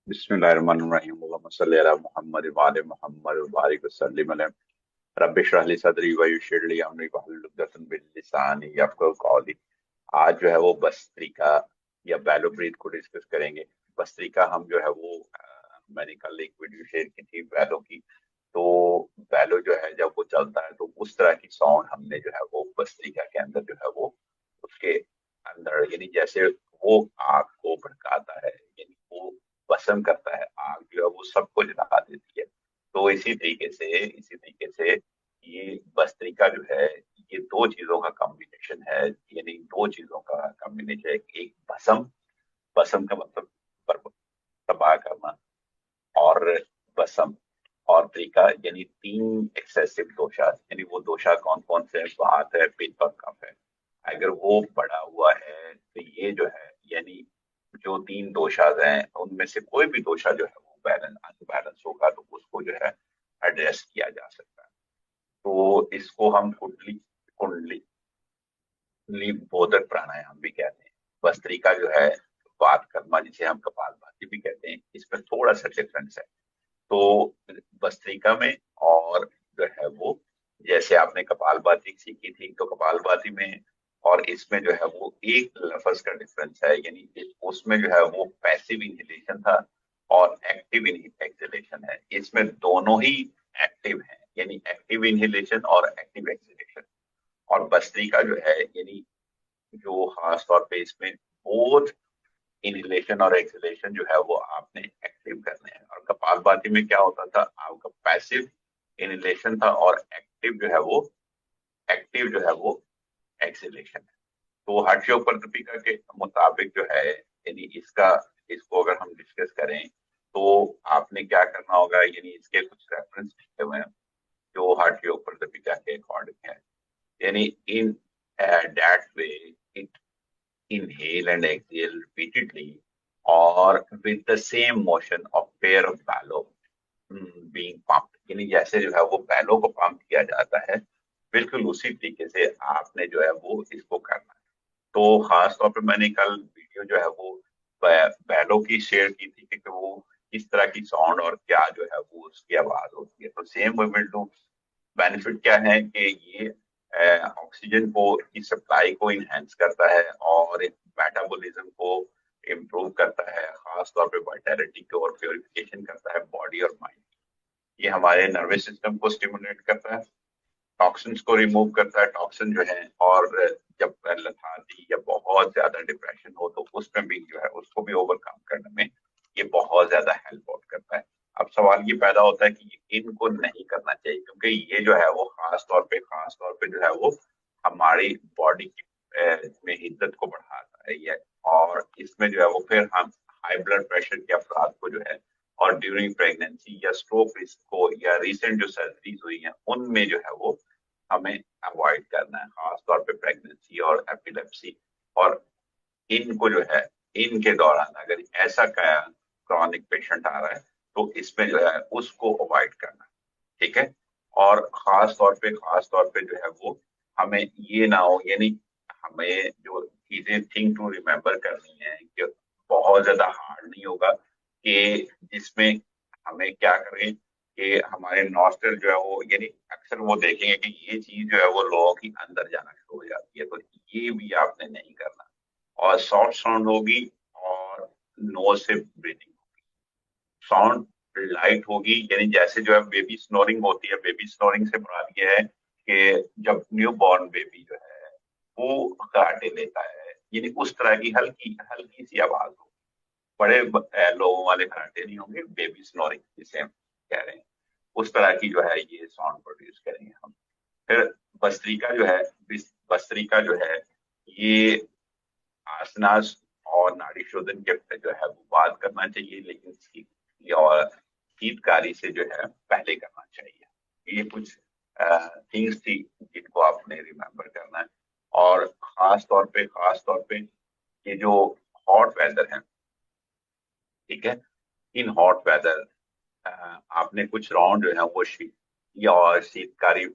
बिस्मिल्लाहिर्रहमानिर्रहीम अल्लाहुम्मा सल्लि अला मुहम्मद व आले मुहम्मद व बारिक वसल्लिम अलैहि रब्बि इश्रह ली सदरी व यस्सिर ली अमरी वहलुल उक़दतम मिन लिसानी यफ़क़हू क़ौली। आज जो है वो भस्त्रिका या बैलोब्रीथ को डिस्कस करेंगे। भस्त्रिका हम जो है वो मैंने कल एक वीडियो शेयर की थी बैलो की। तो बैलो जो है जब वो चलता है तो उस तरह की साउंड हमने जो है वो भस्त्रिका के अंदर जो है वो उसके अंदर यानी जैसे वो आग को भड़काता है, यानी वो भस्म करता है, आग जो है वो सबको जला देती है। तो इसी तरीके से ये भस्त्रिका जो है ये दो चीजों का कॉम्बिनेशन है, यानी दो चीजों का कॉम्बिनेशन है। एक भस्म, भस्म का मतलब तबाह करना, और भस्म और त्रिका यानी तीन एक्सेसिव दोषा। यानी वो दोषा कौन कौन से हैं? वात है, पित्त और कफ है। अगर वो बढ़ा हुआ है तो ये जो है यानी जो तीन दोषाज हैं उनमें से कोई भी दोषा जो है वो बैलेंस अनबैलेंस होगा तो उसको जो है एड्रेस किया जा सकता है। तो इसको हम कुंडली कुंडली बोधक प्राणायाम भी कहते हैं। भस्त्रिका जो है वात कर्मा, जिसे हम कपालभाति भी कहते हैं, इसमें थोड़ा सा डिफरेंस है। तो भस्त्रिका में और जो है वो जैसे आपने कपालभाति सीखी थी तो कपालभाति में और इसमें जो है वो एक लफ्ज का डिफरेंस है, यानी उसमें जो है वो पैसिव इनहेलेशन था और एक्टिव एक्सहेलेशन है। इसमें दोनों ही एक्टिव हैं, यानी एक्टिव इनहेलेशन और एक्टिव एक्सहेलेशन। और भस्त्रिका जो है यानी जो खास तौर पे इसमें बोथ इनहेलेशन और एक्सहेलेशन जो है वो आपने एक्टिव करने हैं। और कपालभाति में क्या होता था, आपका पैसिव इनहेलेशन था और एक्टिव जो है वो एक्सहेलेशन है। तो हर्षोपर दीपिका के मुताबिक जो है यानी इसको अगर हम डिस्कस करें तो आपने क्या करना होगा, यानी इसके कुछ रेफरेंस लिखे हुए हैं जो हर्षोपर दीपिका के अकॉर्डिंग है। यानी in that way it inhale and exhale repeatedly or with the same motion of pair of bellow being pumped। यानी जैसे जो है वो बैलो को पंप किया जाता है, बिल्कुल उसी तरीके से आपने जो है वो इसको करना है। तो खास तौर पे मैंने कल वीडियो जो है वो बैलो की शेयर की थी कि वो किस तरह की साउंड और क्या जो है वो उसकी आवाज होती है। तो same we will do. Benefit क्या है कि ये ऑक्सीजन को की सप्लाई को इनहेंस करता है और मेटाबॉलिज्म को इम्प्रूव करता है, खास तौर पे वाइटैलिटी को और प्योरिफिकेशन करता है बॉडी और माइंड। ये हमारे नर्वस सिस्टम को स्टिमुलेट करता है, टॉक्सिन्स को रिमूव करता है, टॉक्सिन जो है। और जब लथार्जी या बहुत ज्यादा डिप्रेशन हो तो उसमें भी जो है उसको भी ओवरकम करने में ये बहुत ज्यादा हेल्प आउट करता है। अब सवाल ये पैदा होता है कि इनको नहीं करना चाहिए क्योंकि ये जो है वो खास तौर पे जो है वो हमारी बॉडी की में हिद्दत को बढ़ाता है ये। और इसमें जो है वो फिर हम हाई ब्लड प्रेशर के अफराद को जो है और ड्यूरिंग प्रेगनेंसी या स्ट्रोक रिस्क को या रिसेंट जो सर्जरीज हुई हैं उनमें जो है वो हमें अवॉइड करना है, खासतौर पे प्रेगनेंसी और एपिलेप्सी। और इनको जो है इनके दौरान अगर ऐसा क्रॉनिक पेशेंट आ रहा है तो इसमें जो है उसको अवॉइड करना है। ठीक है। और खास तौर पे जो है वो हमें ये ना हो, यानी हमें जो चीजें थिंक टू रिमेम्बर करनी है कि बहुत ज्यादा हार्ड नहीं होगा कि जिसमें हमें क्या करें कि हमारे नॉस्टल जो है वो यानी अक्सर वो देखेंगे कि ये चीज जो है वो लोगों की अंदर जाना शुरू हो जाती है, तो ये भी आपने नहीं करना। और सॉफ्ट साउंड होगी और नोज से ब्रीथिंग, साउंड लाइट होगी, यानी जैसे जो है बेबी स्नोरिंग होती है। बेबी स्नोरिंग से मुराद ये है कि जब न्यू बॉर्न बेबी जो है वो कराटे लेता है, यानी उस तरह की हल्की हल्की सी आवाज हो। बड़े लोगों वाले कराटे नहीं होंगे, बेबी स्नोरिंग जिसे हम कह रहे हैं उस तरह की जो है ये साउंड प्रोड्यूस करेंगे हम। फिर भस्त्रिका जो है भस्त्रिका जो है ये आसनास और नाड़ी शोधन के जो है वो बात करना चाहिए, लेकिन और शीतकारी से जो है पहले करना चाहिए। ये कुछ थिंग्स थी जिनको आपने रिमेम्बर करना है। और खास तौर पे ये जो हॉट वेदर है, ठीक है, इन हॉट वेदर आपने कुछ राउंड जो है वो शीतकारी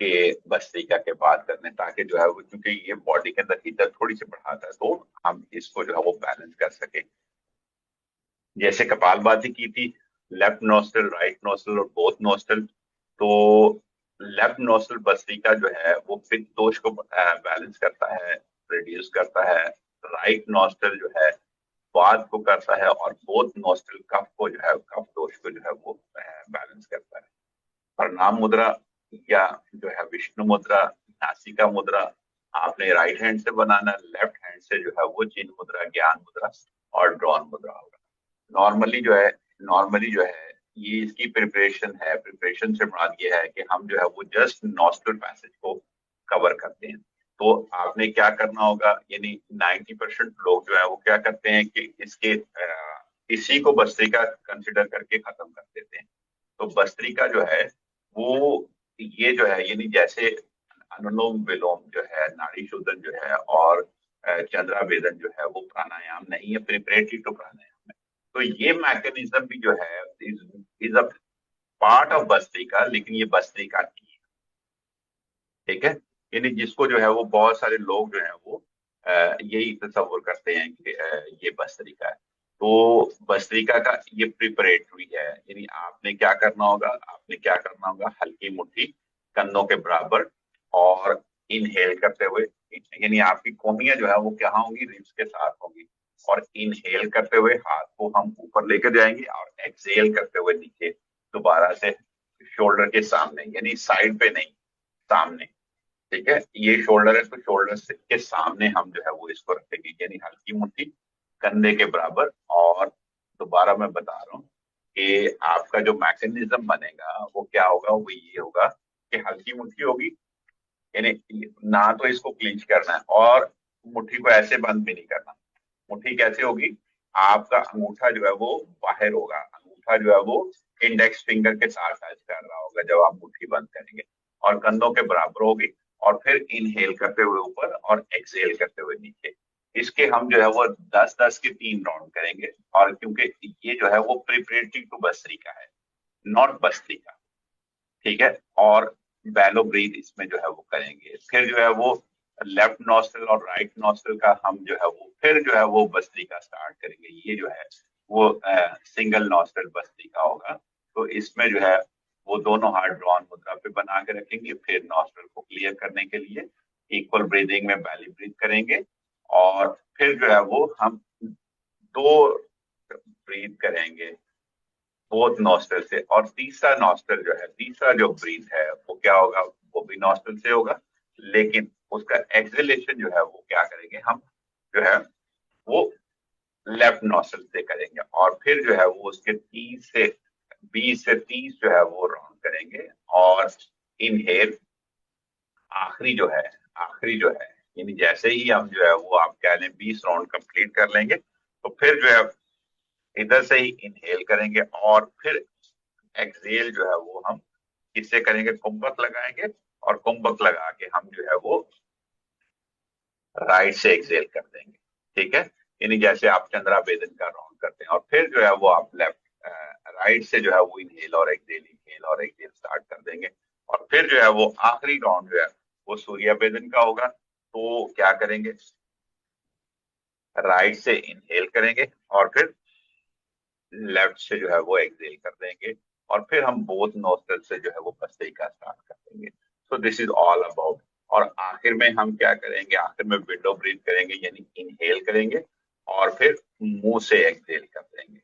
के भस्त्रिका के बाद करने, ताकि जो है वो क्योंकि ये बॉडी के अंदर हीटर थोड़ी सी बढ़ाता है तो हम इसको जो है वो बैलेंस कर सके। जैसे कपालभाति की थी, लेफ्ट नोस्ट्रल, राइट नोस्ट्रल और बोथ नोस्ट्रल। तो लेफ्ट नोस्ट्रल भस्त्रिका जो है वो पित्त दोष को बैलेंस करता है, रिड्यूस करता है। राइट नोस्ट्रल जो है वात को करता है, और बोथ नोस्ट्रल कफ को जो है, कफ दोष को जो है वो बैलेंस करता है। प्रणाम मुद्रा या जो है विष्णु मुद्रा, नासिका मुद्रा, आपने राइट हैंड से बनाना, लेफ्ट हैंड से जो है वो चिन्ह मुद्रा, ज्ञान मुद्रा और ड्रॉन मुद्रा होगा। नॉर्मली जो है, नॉर्मली जो है ये इसकी प्रिपरेशन है, प्रिपरेशन से मुराद ये है कि हम जो है वो जस्ट नॉस्ट्रल पैसेज को कवर करते हैं। तो आपने क्या करना होगा, यानी 90% लोग जो है वो क्या करते हैं कि इसी को भस्त्रिका कंसिडर करके खत्म कर देते हैं। तो भस्त्रिका जो है वो, ये जो है यानी जैसे अनुलोम विलोम जो है, नाड़ी शोधन जो है, और चंद्रा भेदन जो है वो प्राणायाम नहीं है, प्रिपरेटरी टू प्राणायाम है। तो ये मैकेनिज्म भी जो है is a part of bhastrika, लेकिन ये भस्त्रिका नहीं है। ठीक है, यानी जिसको जो है वो बहुत सारे लोग जो है वो यही तस्वुर करते हैं कि ये भस्त्रिका है। तो भस्त्रिका का ये प्रिपरेटरी है, यानी आपने क्या करना होगा, आपने क्या करना होगा, हल्की मुट्ठी कंधों के बराबर, और इनहेल करते हुए, यानी आपकी कोहनियां जो है वो क्या होंगी, रिब्स के साथ होंगी, और इनहेल करते हुए हाथ को हम ऊपर लेकर जाएंगे, और एक्सहेल करते हुए नीचे दोबारा से शोल्डर के सामने, यानी साइड पे नहीं, सामने। ठीक है, ये शोल्डर है तो शोल्डर के सामने हम जो है वो इसको रखेंगे, यानी हल्की मुट्ठी कंधे के बराबर। और दोबारा मैं बता रहा हूँ कि आपका जो मैकेनिज्म बनेगा वो क्या होगा, वो ये होगा कि हल्की मुट्ठी होगी, यानी ना तो इसको क्लिंच करना है, और मुट्ठी को ऐसे बंद भी नहीं करना। मुट्ठी कैसे होगी, आपका अंगूठा जो है वो बाहर होगा, अंगूठा जो है वो इंडेक्स फिंगर के साथ टच कर रहा होगा जब आप मुट्ठी बंद करेंगे, और कंधों के बराबर होगी। और फिर इनहेल करते हुए ऊपर और एक्सहेल करते हुए नीचे। इसके हम जो है वो 10-10 के 3 राउंड करेंगे। और क्योंकि ये जो है वो प्रिपरेटरी टू भस्त्रिका है, नॉट भस्त्रिका। ठीक है, और बैलो ब्रीथ इसमें जो है वो करेंगे। फिर जो है वो लेफ्ट नॉस्ट्रल और राइट नॉस्ट्रल का हम जो है वो फिर जो है वो भस्त्रिका स्टार्ट करेंगे। ये जो है वो सिंगल नॉस्ट्रल भस्त्रिका होगा। तो इसमें जो है वो दोनों हाथ ड्रॉन मुद्रा पे बना के रखेंगे, फिर नॉस्ट्रल को क्लियर करने के लिए इक्वल ब्रीदिंग में बैली ब्रीथ करेंगे। और फिर जो है वो हम दो ब्रीथ करेंगे बोथ नॉस्टल से, और तीसरा नॉस्टल जो है, तीसरा जो ब्रीथ है वो क्या होगा, वो भी नॉस्टल से होगा, लेकिन उसका एक्सहेलेशन जो है वो क्या करेंगे हम, जो है वो लेफ्ट नॉस्टल से करेंगे। और फिर जो है वो उसके 20 से 30 जो है वो राउंड करेंगे। और इनहेल आखिरी जो है, आखिरी जो है, यानी जैसे ही हम जो है वो आप कह लें 20 राउंड कंप्लीट कर लेंगे, तो फिर जो है इधर से ही इनहेल करेंगे, और फिर एक्सहेल जो है वो हम किससे करेंगे, कुंभक लगाएंगे, और कुंभक लगा के हम जो है वो राइट से एक्सहेल कर देंगे। ठीक है, यानी जैसे आप चंद्रा वेदन का राउंड करते हैं, और फिर जो है वो आप लेफ्ट राइट से जो है वो इनहेल और एक्सहेल स्टार्ट कर देंगे। और फिर जो है वो आखिरी राउंड जो है वो सूर्य वेदन का होगा। तो क्या करेंगे, राइट से इनहेल करेंगे, और फिर लेफ्ट से जो है वो एक्सहेल कर देंगे, और फिर हम बोथ नोस्ट्रल से जो है वो भस्त्रिका स्टार्ट कर देंगे। सो दिस इज ऑल अबाउट। और आखिर में हम क्या करेंगे, आखिर में विंडो ब्रीथ करेंगे, यानी इनहेल करेंगे और फिर मुंह से एक्सहेल कर देंगे।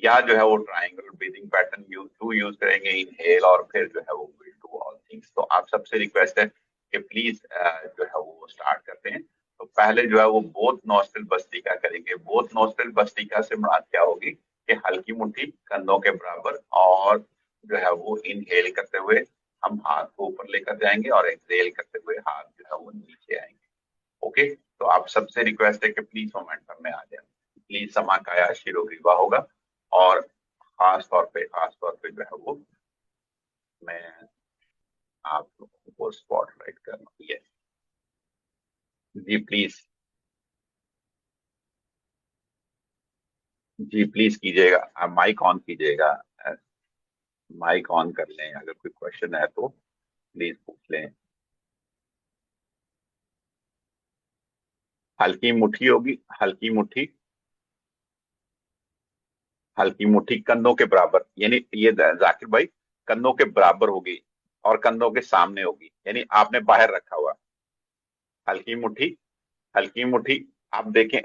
या जो है वो ट्राइंगल ब्रीदिंग पैटर्न यूज करेंगे, इनहेल और फिर जो है वो विल डू ऑल थिंग्स। तो आप सबसे रिक्वेस्ट है कि प्लीज जो है वो स्टार्ट करते हैं। तो पहले जो है वो बोथ नोस्ट्रल भस्त्रिका करेंगे। बोथ नोस्ट्रल भस्त्रिका से मुराद क्या होगी कि हल्की मुट्ठी कंधों के बराबर, और जो है वो इनहेल करते हुए हम हाथ को ऊपर लेकर जाएंगे, और एक्सहेल करते हुए हाथ जो है वो नीचे आएंगे। ओके, तो आप सबसे रिक्वेस्ट है कि प्लीज मोमेंटम में आ जाए। प्लीज समाकाया शिरोग्रीवा होगा। और खास तौर पे जो है वो मैं आप लोगों को स्पॉटलाइट करना। यस जी प्लीज, जी प्लीज कीजिएगा, आप माइक ऑन कीजिएगा, माइक ऑन कर लें, अगर कोई क्वेश्चन है तो प्लीज पूछ लें। हल्की मुट्ठी होगी, हल्की मुट्ठी हल्की मुट्ठी कंधों के बराबर, यानी ये जाकिर भाई कंधों के बराबर होगी और कंधों के सामने होगी, यानी आपने बाहर रखा हुआ। हल्की मुट्ठी, हल्की मुट्ठी। आप देखें,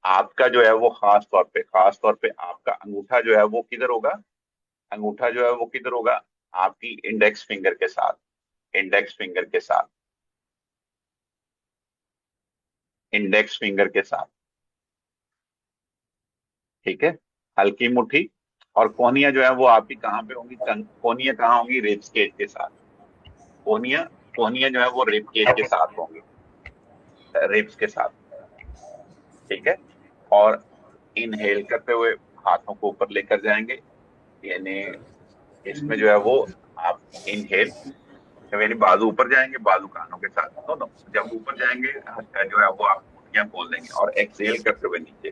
आपका जो है वो खास तौर पे आपका अंगूठा जो है वो किधर होगा? अंगूठा जो है वो किधर होगा? आपकी इंडेक्स फिंगर के साथ, इंडेक्स फिंगर के साथ, इंडेक्स फिंगर के साथ। ठीक है, हल्की मुट्ठी। और कोहनियां जो है वो आपकी कहाँ पे होंगी? कोहनियां कहाँ होंगी? रिब्स केज के साथ। कोहनियां, कोहनियां जो है वो रिब केज के साथ होंगी, रिब्स के साथ। ठीक है। और इनहेल करते हुए हाथों को ऊपर लेकर जाएंगे, यानी इसमें जो है वो आप इनहेल, मेरी बाजू ऊपर जाएंगे, बाजू कानों के साथ दोनों। जब ऊपर जाएंगे जो है वो आप मुट्ठियां खोल देंगे और एक्सहेल करते हुए नीचे।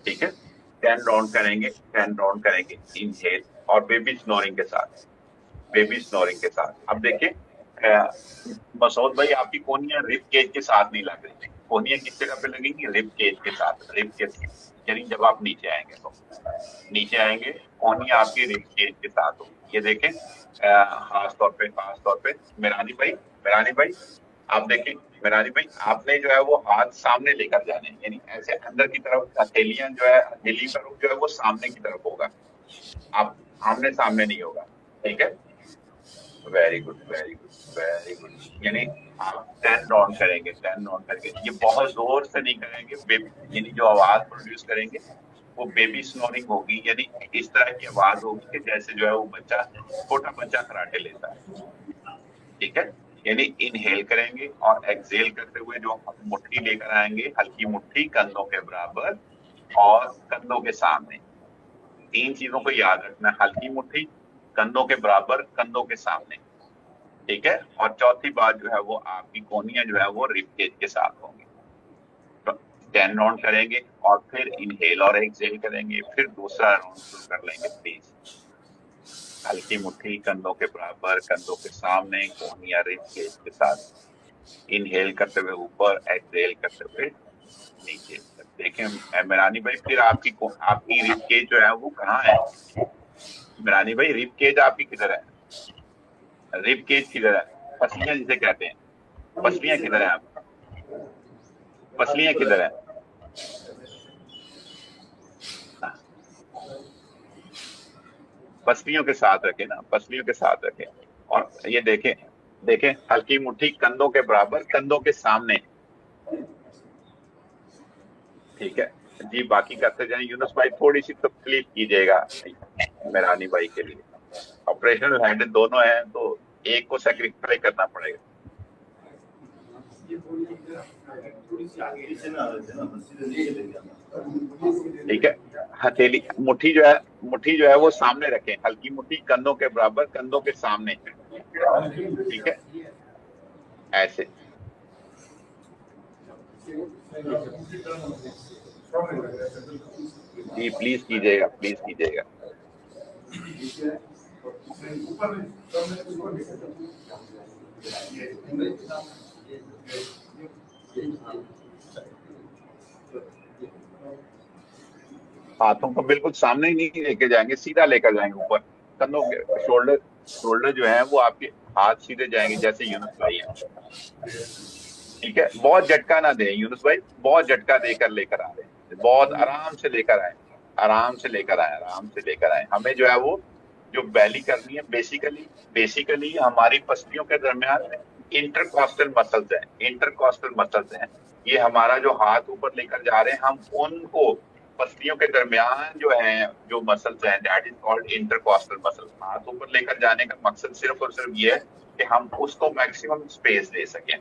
ठीक है, 10 राउंड करेंगे, 10 राउंड करेंगे इनहेल, और बेबी स्नोरिंग के साथ, बेबी स्नोरिंग के साथ। अब देखिए मसऊद भाई, आपकी कोहनियां रिब केज के साथ नहीं लग रही। कोहनियां किस जगह पे लगेंगी? रिब केज के साथ, रिब केज, यानी जब आप नीचे आएंगे तो, नीचे आएंगे कोहनियां आपकी रिब केज के साथ होगी। ये देखें खास तौर पे मेरानी भाई, मेरानी भाई आप देखें, मेरानी भाई आपने जो है वो हाथ सामने लेकर जाने हैं, यानी ऐसे अंदर की तरफ, हथेलियां जो है, हथेली का रुख जो है वो सामने की तरफ होगा, आप आमने सामने नहीं होगा। ठीक है, very good, very good, very good. यानी आप 10 राउंड करेंगे, 10 राउंड करके, ये बहुत जोर से नहीं करेंगे, यानी जो आवाज प्रोड्यूस करेंगे वो बेबी स्नोरिंग होगी, यानी इस तरह की आवाज होगी कि जैसे जो है वो बच्चा, छोटा बच्चा खराटे लेता है। ठीक है, यानी इनहेल करेंगे और एक्सहेल करते हुए जो हम मुट्ठी लेकर आएंगे, हल्की मुट्ठी कंधों के बराबर और कंधों के सामने। तीन चीजों को याद रखना है, हल्की मुट्ठी, कंधों के बराबर, कंधों के सामने। ठीक है, और चौथी बात जो है वो आपकी कोहनियां जो है वो रिब केज के साथ होंगी। तो 10 राउंड करेंगे और फिर इनहेल और एक्सहेल करेंगे, फिर दूसरा राउंड शुरू कर लेंगे प्लीज। हल्की मुट्ठी कंधों के बराबर, कंधों के सामने, कोहनियां रिब केज के साथ। इनहेल करते हुए ऊपर, एक्सहेल करते हुए नीचे। देखें मेरानी भाई, फिर आपकी रिब केज जो है वो कहाँ है? मेरानी भाई रिब केज आपकी किधर है? रिब केज किधर है? पसलियां जिसे कहते हैं, पसलियां किधर है आपकी? पसलियां किधर है? पसलियों के साथ रखें ना, पसलियों के साथ रखें। और ये देखें, देखें हल्की मुट्ठी कंधों के बराबर, कंधों के सामने। ठीक है जी, बाकी करते जाएं। यूनुस भाई थोड़ी सी तकलीफ कीजिएगा मेरानी भाई के लिए, ऑपरेशनल हैंड दोनों हैं तो एक को सेक्रीफाई करना पड़ेगा। ठीक है, हथेली, मुट्ठी जो है वो सामने रखें, हल्की मुट्ठी कंधों के बराबर, कंधों के सामने। ठीक है, ऐसे। जी प्लीज कीजिएगा, प्लीज कीजिएगा। हाथों को बिल्कुल सामने ही नहीं लेके जाएंगे, सीधा लेकर जाएंगे ऊपर। कंधों के शोल्डर, शोल्डर जो है वो आपके हाथ सीधे जाएंगे जैसे यूनुस भाई है। ठीक है, बहुत झटका ना दें यूनुस भाई, बहुत झटका देकर लेकर आ रहे हैं, बहुत आराम से लेकर आए, आराम से लेकर आए, आराम से लेकर आए। हमें जो है वो जो बैली करनी है, बेसिकली, बेसिकली हमारी पसलियों के दरमियान इंटरकॉस्टल मसल्स हैं, इंटरकॉस्टल मसल्स हैं। ये हमारा जो हाथ ऊपर लेकर जा रहे हैं, हम उनको पसलियों के दरमियान जो है, जो मसल्स हैं, that is called intercostal muscles. हाथ ऊपर लेकर जाने का मकसद सिर्फ और सिर्फ ये है कि हम उसको मैक्सिमम स्पेस दे सकें।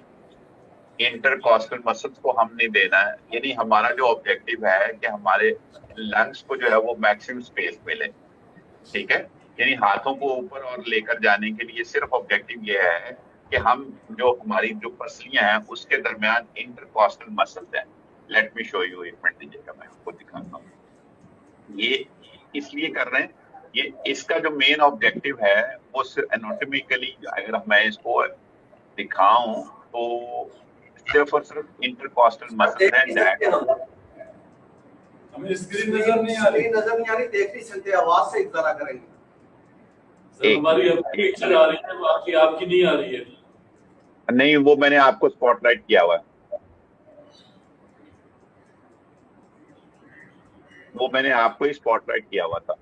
इंटरकॉस्टल मसल्स को हमने देना है, यानी हमारा जो ऑब्जेक्टिव है कि हमारे लंग्स को जो है वो मैक्सिमम स्पेस मिले। ठीक है, यानी हाथों को ऊपर और लेकर जाने के लिए सिर्फ ऑब्जेक्टिव ये है कि हम जो हमारी जो पसलियां हैं उसके दरमियान इंटरकॉस्टल मसल्स हैं। लेट मी शो यू, एक मिनट दीजिएगा, मैं आपको दिखाता हूँ। ये इसलिए कर रहे हैं, ये इसका जो मेन ऑब्जेक्टिव है वो सिर्फ एनाटॉमिकली, अगर मैं इसको दिखाऊं तो सिर्फ और सिर्फ इंटरकॉस्टल मसल है, दैट हमें स्क्रीन नजर नहीं आ रही, देख नहीं सकते, आवाज से इशारा करेंगे। सर हमारी अपनी पिक्चर आ रही है, बाकी आपकी नहीं आ रही है। नहीं, वो मैंने आपको स्पॉटलाइट किया हुआ है, वो मैंने आपको ही स्पॉटलाइट किया हुआ था।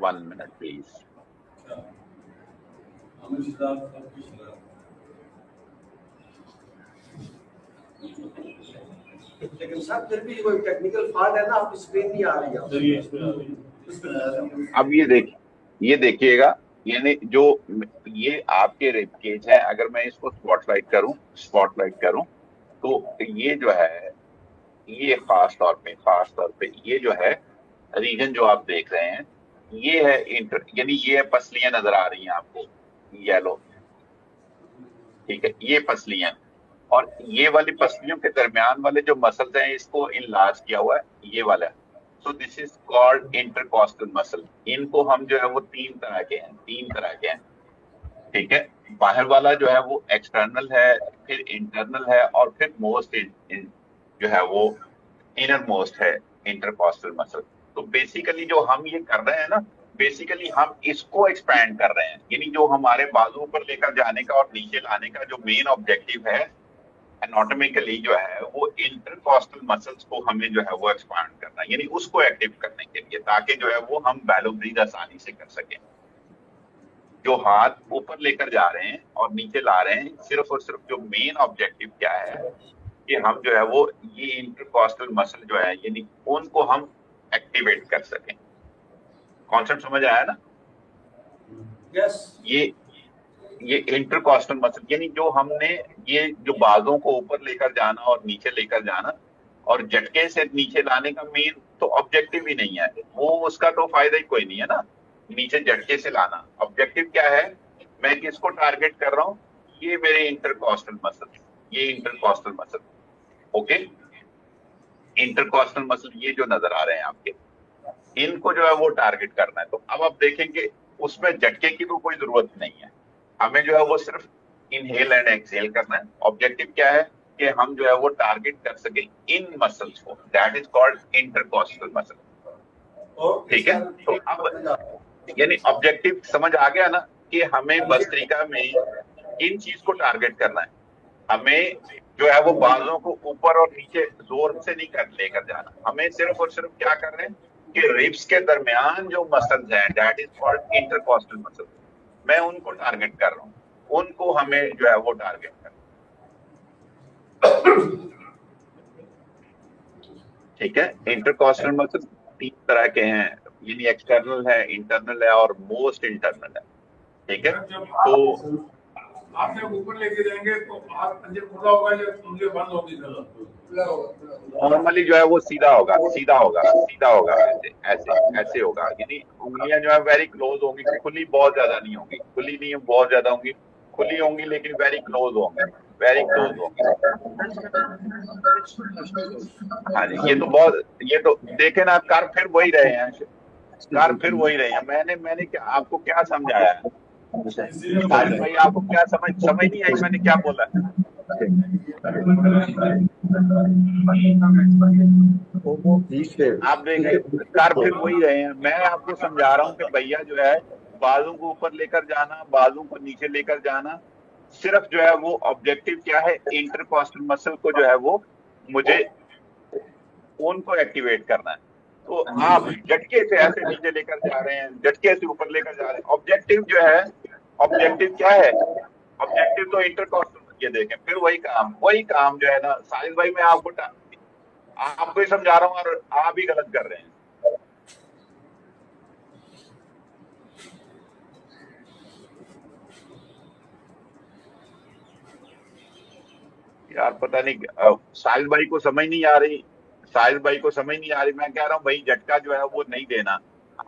1 मिनट प्लीज। लेकिन सर फिर भी कोई टेक्निकल फॉल्ट है ना, आपकी स्क्रीन नहीं आ रही है। अब ये देखिएगा, यानी जो ये आपके रिब केज है, अगर मैं इसको स्पॉटलाइट करूं तो ये जो है, ये खास तौर पे ये जो है रीजन जो आप देख रहे हैं, ये है यानी ये पसलियां नजर आ रही हैं आपको, येलो, ठीक है, ये पसलियां, और ये वाली पसलियों के दरमियान वाले जो मसल्स हैं, इसको इनलार्ज किया हुआ है, ये वाला। सो this is called intercostal muscle. इनको हम जो है वो तीन तरह के हैं, ठीक है। बाहर वाला जो है वो एक्सटर्नल है, फिर इंटरनल है, और फिर मोस्ट जो है वो इनर मोस्ट है, इंटरकॉस्टल मसल। तो बेसिकली जो हम ये कर रहे हैं ना, बेसिकली हम इसको एक्सपैंड कर रहे हैं, यानी जो हमारे बाजुओं पर लेकर जाने का और नीचे लाने का जो मेन ऑब्जेक्टिव है एनाटॉमिकली, जो है वो इंटरकॉस्टल मसल्स को हमें जो है वो एक्सपांड करना है, यानी उसको एक्टिव करने के लिए, ताकि जो है वो हम बैलो ब्रीथ आसानी से कर सकें। जो हाथ ऊपर लेकर जा रहे हैं और नीचे ला रहे हैं, सिर्फ और सिर्फ जो मेन ऑब्जेक्टिव क्या है कि हम जो है वो ये इंटरकॉस्टल मसल जो है, यानी उनको हम एक्टिवेट कर सकें। कॉन्सेप्ट समझ आया ना? यस। ये इंटरकॉस्टल मसल, यानी जो हमने ये जो बाजों को ऊपर लेकर जाना और नीचे लेकर जाना और झटके से नीचे लाने का मेन तो ऑब्जेक्टिव ही नहीं है वो, उसका तो फायदा ही कोई नहीं है ना। नीचे झटके से लाना ऑब्जेक्टिव क्या है, मैं किसको टारगेट कर रहा हूं, ये मेरे इंटरकॉस्टल मसल, ये intercostal muscle, okay. Intercostal muscle ये जो नजर आ रहे हैं आपके, इनको जो है वो टारगेट करना है। तो अब आप देखेंगे उसमें झटके की तो कोई जरूरत नहीं है, हमें जो है वो सिर्फ इनहेल एंड एक्सहेल करना है। ऑब्जेक्टिव क्या है कि हम जो है वो टारगेट कर सके इन मसल्स को, that is called intercostal muscle, ठीक है। तो अब यानी ऑब्जेक्टिव समझ आ गया ना कि हमें भस्त्रिका में इन चीज को टारगेट करना है, हमें जो है वो बाजों को ऊपर और नीचे जोर से नहीं कर लेकर जाना, हमें सिर्फ और सिर्फ क्या कर रहे हैं कि रिब्स के दरमियान जो मसल्स हैं, that is called intercostal muscle, मैं उनको टारगेट कर रहा हूं, उनको हमें जो है वो टारगेट करना, ठीक है। इंटरकॉस्टल मसल तीन तरह के हैं, यानी एक्सटर्नल है, इंटरनल है और मोस्ट इंटरनल है, ठीक है। तो आप जब ऊपर लेके जाएंगे तो हाथ पंजे खुला होगा या उंगली बंद होगी? नॉर्मली जो है वो सीधा होगा, ऐसे ऐसे ऐसे होगा, यानी उंगलियां जो है वेरी क्लोज होंगी, खुली बहुत ज्यादा नहीं होंगी, खुली नहीं बहुत ज्यादा होंगी, खुली होंगी लेकिन वेरी क्लोज होंगी, वेरी क्लोज होंगी। हाँ जी, ये तो देखे ना, कर फिर वही रहे हैं, मैंने क्या आपको क्या समझाया है साजिद भाई, आपको क्या समझ नहीं आई मैंने क्या बोला? आप देखें, कर फिर वही रहे हैं, मैं आपको समझा रहा हूं कि भैया जो है बाजू को ऊपर लेकर जाना, बाजू को नीचे लेकर जाना, सिर्फ जो है वो ऑब्जेक्टिव क्या है, इंटरकॉस्टल मसल को जो है वो मुझे उनको एक्टिवेट करना है। तो आप झटके से ऐसे नीचे लेकर जा रहे हैं, झटके से ऊपर लेकर जा रहे हैं, ऑब्जेक्टिव जो है, ऑब्जेक्टिव क्या है, ऑब्जेक्टिव तो इंटरकॉस्टल, ये देखें फिर वही काम जो है ना साहिल भाई, मैं आपको ही समझा रहा हूँ और आप ही गलत कर रहे हैं। यार पता नहीं साहिल भाई को समझ नहीं आ रही, मैं कह रहा हूँ भाई झटका जो है वो नहीं देना।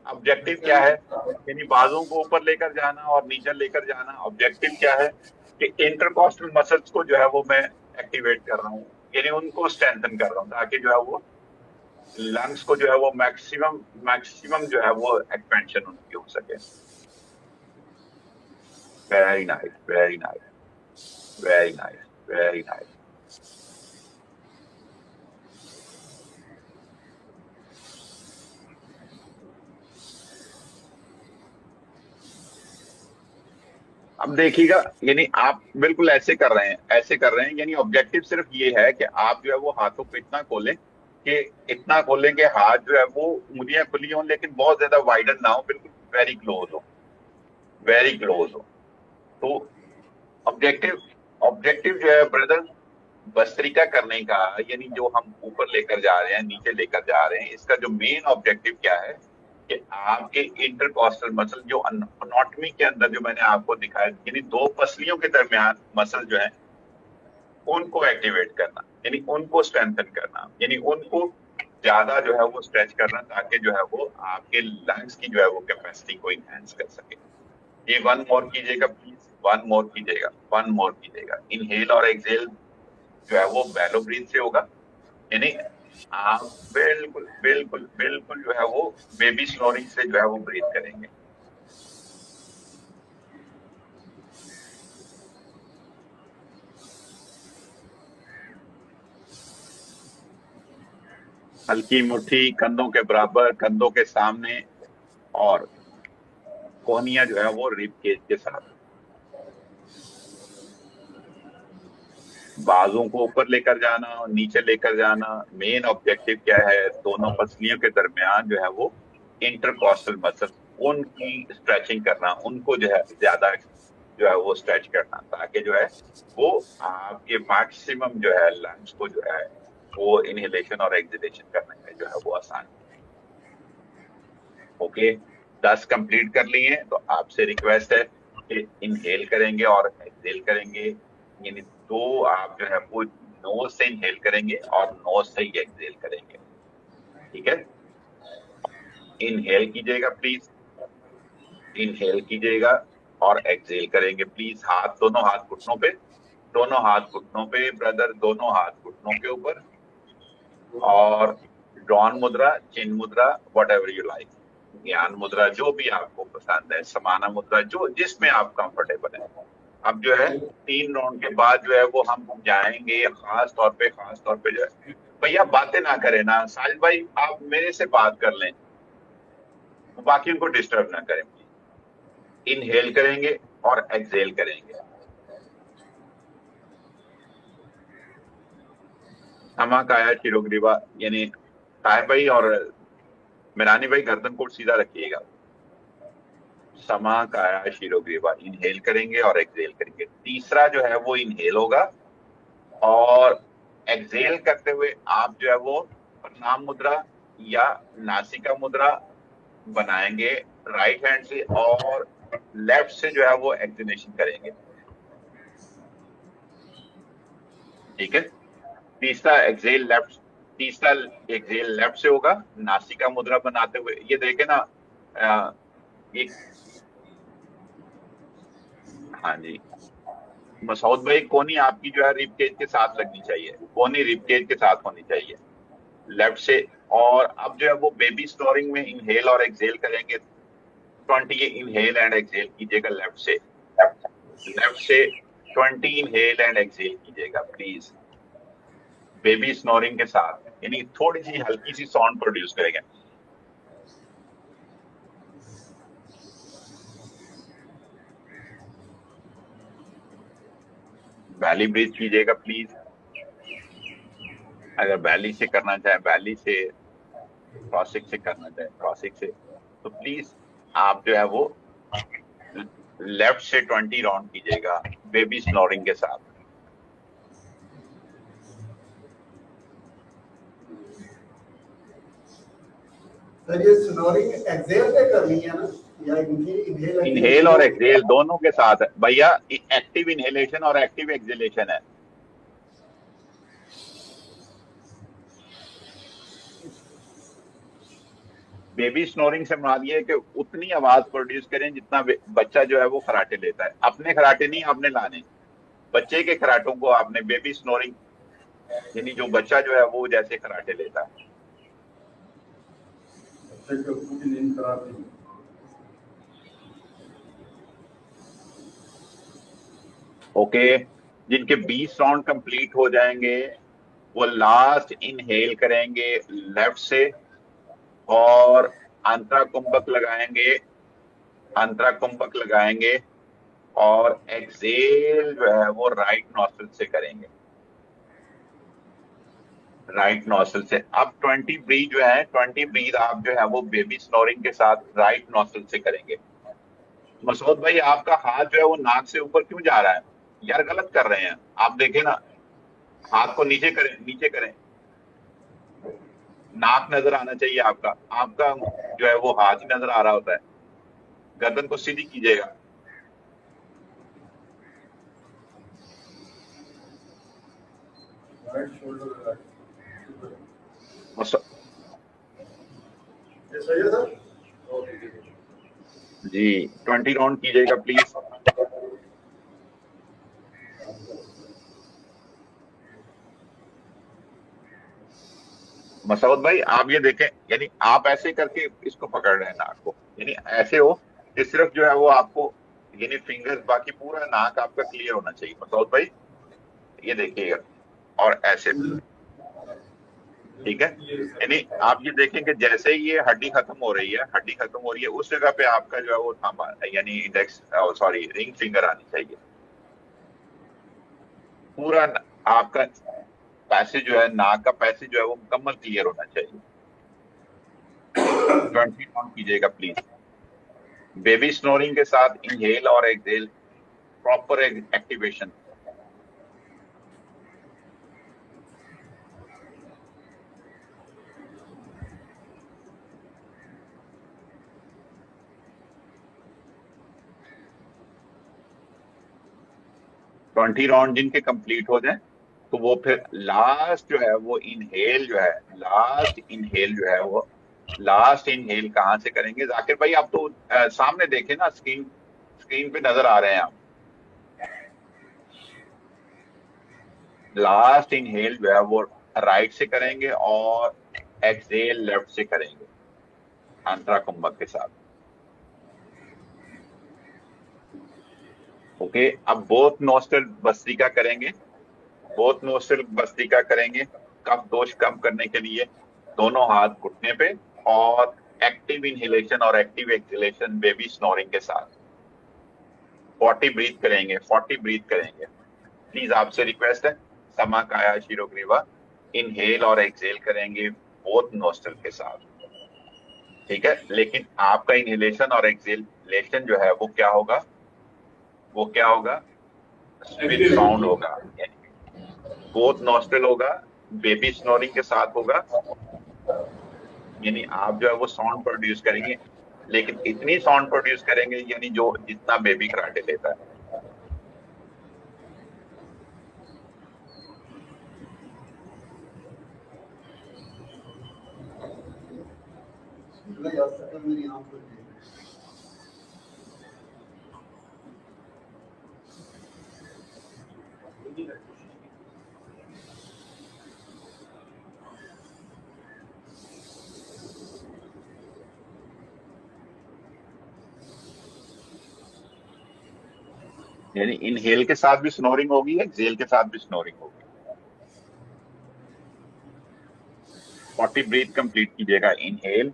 ऑब्जेक्टिव क्या है, यानी बाजों को ऊपर लेकर जाना और नीचे लेकर जाना, ऑब्जेक्टिव क्या है कि इंटरकॉस्टल मसल्स को जो है वो मैं एक्टिवेट कर रहा हूँ, यानी उनको स्ट्रेंथन कर रहा हूँ, ताकि जो है वो लंग्स को जो है वो मैक्सिमम जो है वो एक्सपेंशन उनकी हो सके। Very nice, very nice, very nice, very nice. अब देखिएगा, यानी आप बिल्कुल ऐसे कर रहे हैं, ऐसे कर रहे हैं, यानी ऑब्जेक्टिव सिर्फ ये है कि आप जो है वो हाथों को इतना खोलें कि इतना खोलें कि हाथ जो है वो उंगलियां खुली हों लेकिन बहुत ज्यादा वाइडन ना हो, बिल्कुल वेरी क्लोज हो, वेरी क्लोज हो। तो ऑब्जेक्टिव ऑब्जेक्टिव जो है ब्रदर भस्त्रिका करने का, यानी जो हम ऊपर लेकर जा रहे हैं नीचे लेकर जा रहे हैं, इसका जो मेन ऑब्जेक्टिव क्या है कि आपके इंटरकॉस्टल मसल जो अनॉटमी के अंदर जो मैंने आपको दिखाया, यानी दो पसलियों के दरमियान मसल जो है उनको एक्टिवेट करना, यानी उनको स्ट्रेंथन करना, यानी उनको ज्यादा जो है वो स्ट्रेच करना, ताकि जो है वो आपके लंग्स की जो है वो कैपेसिटी को इनहेंस कर सके। ये वन मोर कीजिएगा प्लीज, वन मोर कीजिएगा, वन मोर कीजिएगा। इनहेल और एक्सहेल जो है वो बैलो ब्रीथ से होगा, यानी आप बिल्कुल बिल्कुल बिल्कुल जो है वो बेबी स्नोरिंग से जो है वो ब्रीथ करेंगे। हल्की मुट्ठी कंधों के बराबर, कंधों के सामने, और कोहनियां जो है वो रिब केज के साथ। बाजू को ऊपर लेकर जाना और नीचे लेकर जाना। मेन ऑब्जेक्टिव क्या है, दोनों पसलियों के दरमियान जो है वो इंटरकॉस्टल मसल, उनकी स्ट्रेचिंग करना, उनको जो है ज्यादा जो है वो स्ट्रेच करना, ताकि जो है वो आपके मैक्सिमम जो है लंग्स को जो है वो इनहेलेशन और एक्सहेलेशन करने में जो है वो आसान। ओके, 10 कंप्लीट कर लिए हैं, तो आपसे रिक्वेस्ट है कि इनहेल करेंगे और एक्सहेल करेंगे, यानी दो आप जो है वो नोज से इनहेल करेंगे और नोज से ही एक्सहेल करेंगे। ठीक है, इनहेल कीजिएगा प्लीज, इनहेल कीजिएगा और एक्सहेल करेंगे प्लीज। हाथ, दोनों हाथ घुटनों पे, दोनों हाथ घुटनों पे ब्रदर, दोनों हाथ घुटनों के ऊपर, और ड्रॉन मुद्रा, चिन्ह मुद्रा, वट एवर यू लाइक, ज्ञान मुद्रा जो भी आपको पसंद है, समाना मुद्रा, जो जिसमें आप कंफर्टेबल है। अब जो है 3 राउंड के बाद जो है वो हम जाएंगे खास तौर पे, खास तौर पे जो है, भैया बातें ना करें ना, साहिल भाई आप मेरे से बात कर लें, बाकियों को डिस्टर्ब ना करें। इनहेल करेंगे और एक्सहेल करेंगे। समाकाया शिरोग्रीवा, यानी साहिब भाई और मिरानी भाई गर्दन को सीधा रखिएगा। समाकाया शिरोग्रीवा, इनहेल करेंगे और एक्सहेल करेंगे। तीसरा जो है वो इनहेल होगा, और एक्सहेल करते हुए आप जो है वो प्रणाम मुद्रा या नासिका मुद्रा बनाएंगे राइट हैंड से, और लेफ्ट से जो है वो एक्सहेलेशन करेंगे। ठीक है, तीसरा एक्सहेल लेफ्ट से होगा, नासिका मुद्रा बनाते हुए। ये देखे ना, एक, हाँ जी मसऊद भाई, कोनी आपकी जो है रिब केज के साथ लगनी चाहिए, कोनी रिब केज के साथ होनी चाहिए लेफ्ट से। और अब जो है वो बेबी स्नोरिंग में इनहेल और एक्सहेल करेंगे। 20 इनहेल एंड एक्सहेल कीजिएगा लेफ्ट से, लेफ्ट से 20 इनहेल एंड एक्सहेल कीजिएगा प्लीज, बेबी स्नोरिंग के साथ, यानी थोड़ी सी हल्की सी साउंड प्रोड्यूस करेंगे। वैली ब्रीथ कीजिएगा प्लीज। अगर वैली से करना चाहे वैली से, क्रॉसिक से करना चाहे क्रॉसिक से, तो प्लीज आप जो है वो लेफ्ट से 20 राउंड कीजिएगा बेबी स्नोरिंग के साथ। सर ये स्नोरिंग एक्सहेल पे करनी है ना, या इनहेल और एक्सहेल दोनों के साथ है भैया, एक्टिव इनहेलेशन और एक्टिव एक्सहेलेशन है। बेबी स्नोरिंग से मुराद ये है कि उतनी आवाज प्रोड्यूस करें जितना बच्चा जो है वो खराटे लेता है। अपने खराटे नहीं आपने लाने, बच्चे के खराटों को आपने बेबी स्नोरिंग, यानी जो बच्चा जो है वो जैसे खराटे लेता है। ओके, जिनके 20 राउंड कंप्लीट हो जाएंगे वो लास्ट इनहेल करेंगे लेफ्ट से, और अंतरा कुंभक लगाएंगे, अंतरा कुंभक लगाएंगे, और एक्सेल जो है वो राइट नॉस्ट्रल से करेंगे, राइट नॉस्ट्रल से। अब 20 ब्रीथ जो है, 20 ब्रीथ आप जो है वो बेबी स्नोरिंग के साथ राइट नॉस्ट्रल से करेंगे। मसूद भाई आपका हाथ जो है वो नाक से ऊपर क्यों जा रहा है? यार गलत कर रहे हैं आप, देखें ना, हाथ को नीचे करें, नीचे करें, नाक नजर आना चाहिए आपका, आपका जो है वो हाथ ही नजर आ रहा होता है। गर्दन को सीधी कीजिएगा। राइट शोल्डर मसू- ये सही है सर। जी 20 राउंड कीजिएगा प्लीज। मसूद भाई आप ये देखें, यानी आप ऐसे करके इसको पकड़ रहे हैं नाक को, यानी ऐसे हो कि सिर्फ जो है वो आपको, यानी फिंगर्स, बाकी पूरा नाक आपका क्लियर होना चाहिए। मसूद भाई ये देखिएगा, और ऐसे भी, ठीक है। यानी आप ये देखें कि जैसे ही ये हड्डी खत्म हो रही है, हड्डी खत्म हो रही है, उस जगह पे आपका जो है वो थंब, यानी इंडेक्स, सॉरी, रिंग फिंगर आनी चाहिए। पूरा आपका पैसेज जो है, नाक का पैसेज जो है वो मुकम्मल क्लियर होना चाहिए। 20 काउंट कीजिएगा प्लीज। बेबी स्नोरिंग के साथ इनहेल और exhale, proper activation. Twenty round जिनके कंप्लीट हो जाए तो वो फिर लास्ट जो है वो इनहेल जो है, लास्ट इनहेल जो है वो, लास्ट इनहेल कहाँ से करेंगे जाकिर भाई? आप तो सामने देखें ना, स्क्रीन, स्क्रीन पे नजर आ रहे हैं आप। लास्ट इनहेल जो है वो राइट से करेंगे और एक्सहेल लेफ्ट से करेंगे, आंतरा कुंभक के साथ। ओके, अब बोथ नोस्ट्रल भस्त्रिका करेंगे, बोथ नोस्ट्रल भस्त्रिका करेंगे। कफ दोष कम करने के लिए दोनों हाथ घुटने पे, और एक्टिव इनहेलेशन और एक्टिव एक्सहेलेशन बेबी स्नोरिंग के साथ 40 ब्रीथ करेंगे, 40 ब्रीथ करेंगे। प्लीज आपसे रिक्वेस्ट है, समा काया शिरोग्रीवा, इनहेल और एक्सहेल करेंगे बोथ नोस्ट्रल के साथ, ठीक है। लेकिन आपका इनहेलेशन और एक्सहेलेशन जो है वो क्या होगा, वो क्या होगा, विद साउंड होगा, बोथ नॉस्ट्रल होगा, बेबी स्नोरिंग के साथ होगा, यानी आप जो है वो साउंड प्रोड्यूस करेंगे, लेकिन इतनी साउंड प्रोड्यूस करेंगे यानी जो जितना बेबी कराटे लेता है। यानी इनहेल के साथ भी स्नोरिंग होगी, एक्सहेल के साथ भी स्नोरिंग होगी। 40 ब्रीथ कंप्लीट कीजिएगा। इनहेल,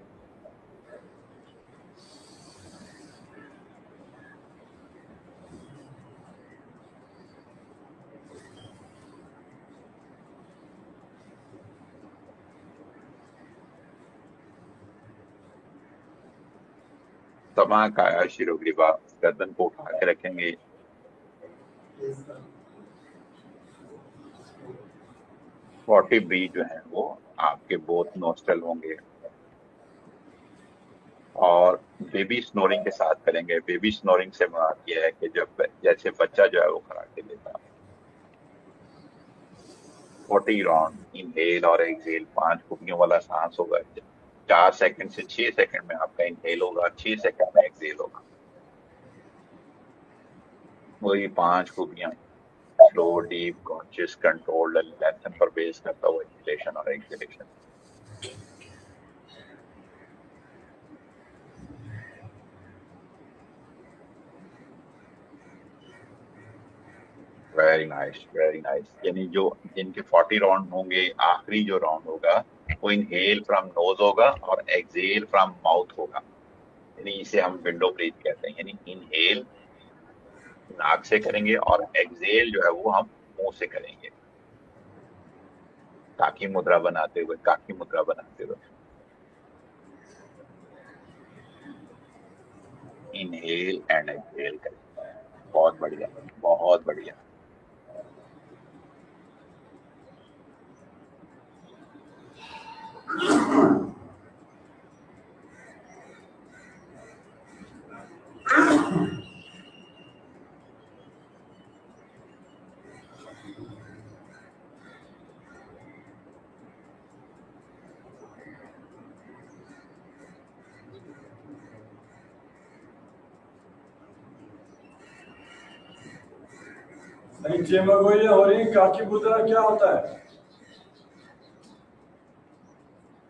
समा काया शिरोग्रीवा, गर्दन को उठा के रखेंगे। 40 ब्रीथ जो है वो आपके बोथ नोस्ट्रल होंगे, और बेबी स्नोरिंग के साथ करेंगे। बेबी स्नोरिंग से मुराद यह है कि जब जैसे बच्चा जो है वो खराटे लेता है। 40 राउंड इनहेल और एक्सहेल, 5 फुकियों वाला सांस होगा। 4 सेकंड से 6 सेकंड में आपका इनहेल होगा, 6 सेकंड में एक्सहेल होगा। वही 5 फुकियां, slow, deep, conscious, controlled, lengthen पर बेस करता हुआ इनहेलेशन और exhalation. Very nice, very nice. यानी जो जिनके 40 राउंड होंगे, आखिरी जो राउंड होगा वो इनहेल फ्रॉम नोज होगा और एक्सहेल फ्रॉम माउथ होगा, यानी इसे हम विंडो ब्रीथ कहते हैं। यानी इनहेल नाक से करेंगे और एक्सेल जो है वो हम मुंह से करेंगे, काकी मुद्रा बनाते हुए, काकी मुद्रा बनाते हुए। इनहेल एंड एक्सेल करेंगे। बहुत बढ़िया, बहुत बढ़िया। नहीं चेमगोई हो रही काकी मुद्रा क्या होता है?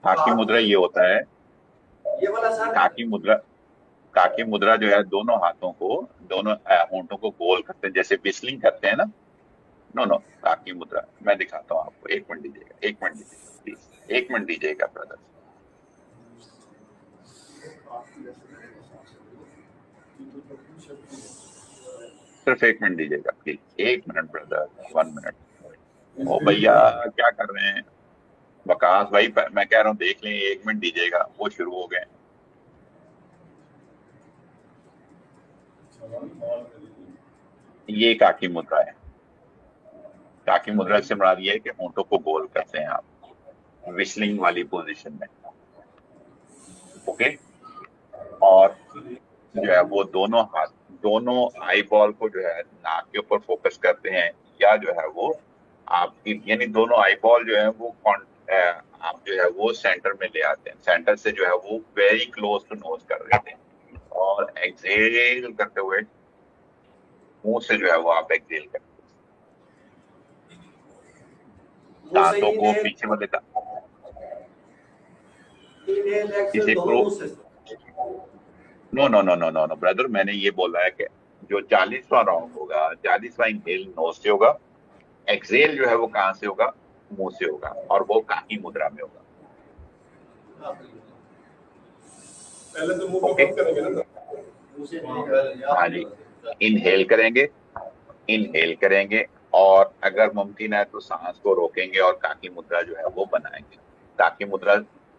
काकी मुद्रा ये होता है, ये वाला सर, काकी मुद्रा, काकी मुद्रा जो है दोनों हाथों को, दोनों होंठों को गोल करते हैं, जैसे बिस्लिंग करते हैं ना। नो नो, काकी मुद्रा मैं दिखाता हूँ आपको। एक मिनट दीजिएगा, एक मिनट दीजिएगा प्लीज, एक मिनट दीजिएगा ब्रदर। सिर्फ एक मिनट दीजिएगा प्लीज, एक मिनट ब्रदर, 1 मिनट। ओ भैया क्या कर रहे हैं वकास भाई, मैं कह रहा हूँ देख लें, 1 मिनट दीजिएगा, वो शुरू हो गए। ये काकी मुद्रा है। काकी मुद्रा से मुराद ये है कि होंठों को गोल करते हैं आप विस्लिंग वाली पोजीशन में। ओके। और जो है वो दोनों हाथ, दोनों आई बॉल को जो है नाक के ऊपर फोकस करते हैं, या जो है वो आपकी, यानी दोनों आई बॉल जो है वो आप जो है वो सेंटर में ले आते हैं, सेंटर से जो है वो वेरी क्लोज टू नोज कर देते हैं, और एक्सेल करते हुए मुंह से जो है वो आप एक्सेल करते हैं। मुंह से दांतों को इनहेल, पीछे वाले इनहेल एक्सेल इसे दोनों मुंह से। No no no no no no brother, मैंने ये बोला है कि जो 40वां राउंड होगा, 40वां इनहेल नोज से होगा, एक्सेल जो है वो कहां से होगा, मुंह से होगा, और वो काकी मुद्रा में होगा। पहले तो मुंह को ओके, बंद करेंगे ना, मुंह से हाँ जी। इनहेल करेंगे, इनहेल करेंगे, और अगर मुमकिन है तो सांस को रोकेंगे और काकी मुद्रा जो है वो बनाएंगे। काकी मुद्रा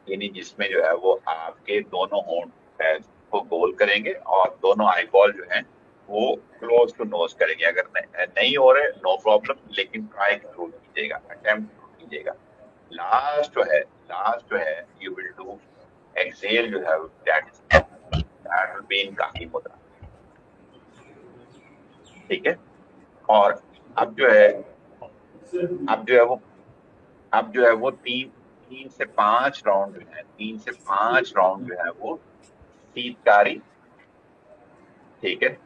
यानी जिसमें जो है वो आपके दोनों होंठ को गोल करेंगे और दोनों आईबॉल जो है वो क्लोज टू नोज करेंगे। अगर नहीं हो रहे नो प्रॉब्लम, लेकिन ट्राई जरूर कीजिएगा, अटेम्प्ट जरूर कीजिएगा। लास्ट जो है यू विल डू एक्सेल जो है दैट विल बी इन काकी मुद्रा। ठीक है। और अब जो है अब जो है वो अब जो है वो 3 से 5 राउंड जो है, 3 से 5 राउंड जो है वो शीतकारी, ठीक है,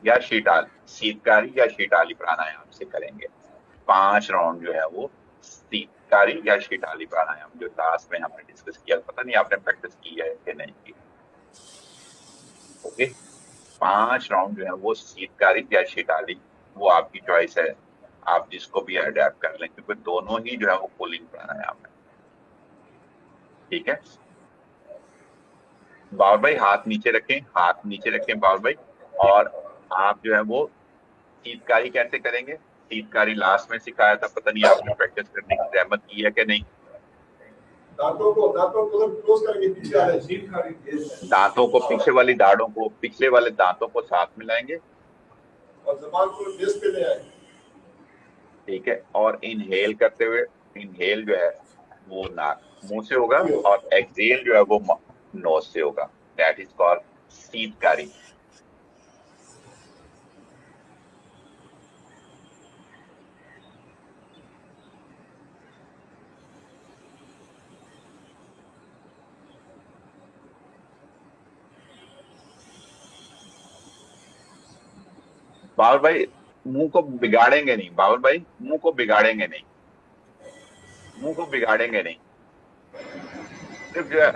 या शीतकारी या शीताली प्राणायाम से करेंगे। 5 राउंड जो है वो शीतकारी या शीताली प्राणायाम, जो लास्ट में हमने डिस्कस किया, पता नहीं आपने प्रैक्टिस की है कि नहीं की। ओके, 5 राउंड जो है वो शीतकारी या शीताली, वो आपकी चॉइस है, आप जिसको भी अडेप्ट कर लें, क्योंकि दोनों ही जो है वो कूलिंग प्राणायाम है। ठीक है, बाबर भाई हाथ नीचे रखें, हाथ नीचे रखें बाबर भाई। और आप जो है वो शीतकारी कैसे करेंगे, शीतकारी लास्ट में सिखाया था, पता नहीं आपने प्रैक्टिस करने की जहमत की है कि नहीं। दांतों को क्लोज करेंगे, पीछे वाले दांतों को, पीछे वाली दाढ़ों को, पिछले वाले दांतों को साथ मिलाएंगे, और जबान को बेस पे ले आएंगे। ठीक है। और इनहेल करते हुए, इनहेल जो है वो नाक मुंह से होगा, और एक्सहेल जो है वो नोज से होगा। That is called sheetkari. Babar भाई मुंह को बिगाड़ेंगे नहीं, बाबर भाई मुंह को बिगाड़ेंगे नहीं, मुंह को बिगाड़ेंगे नहीं। सिर्फ जो है,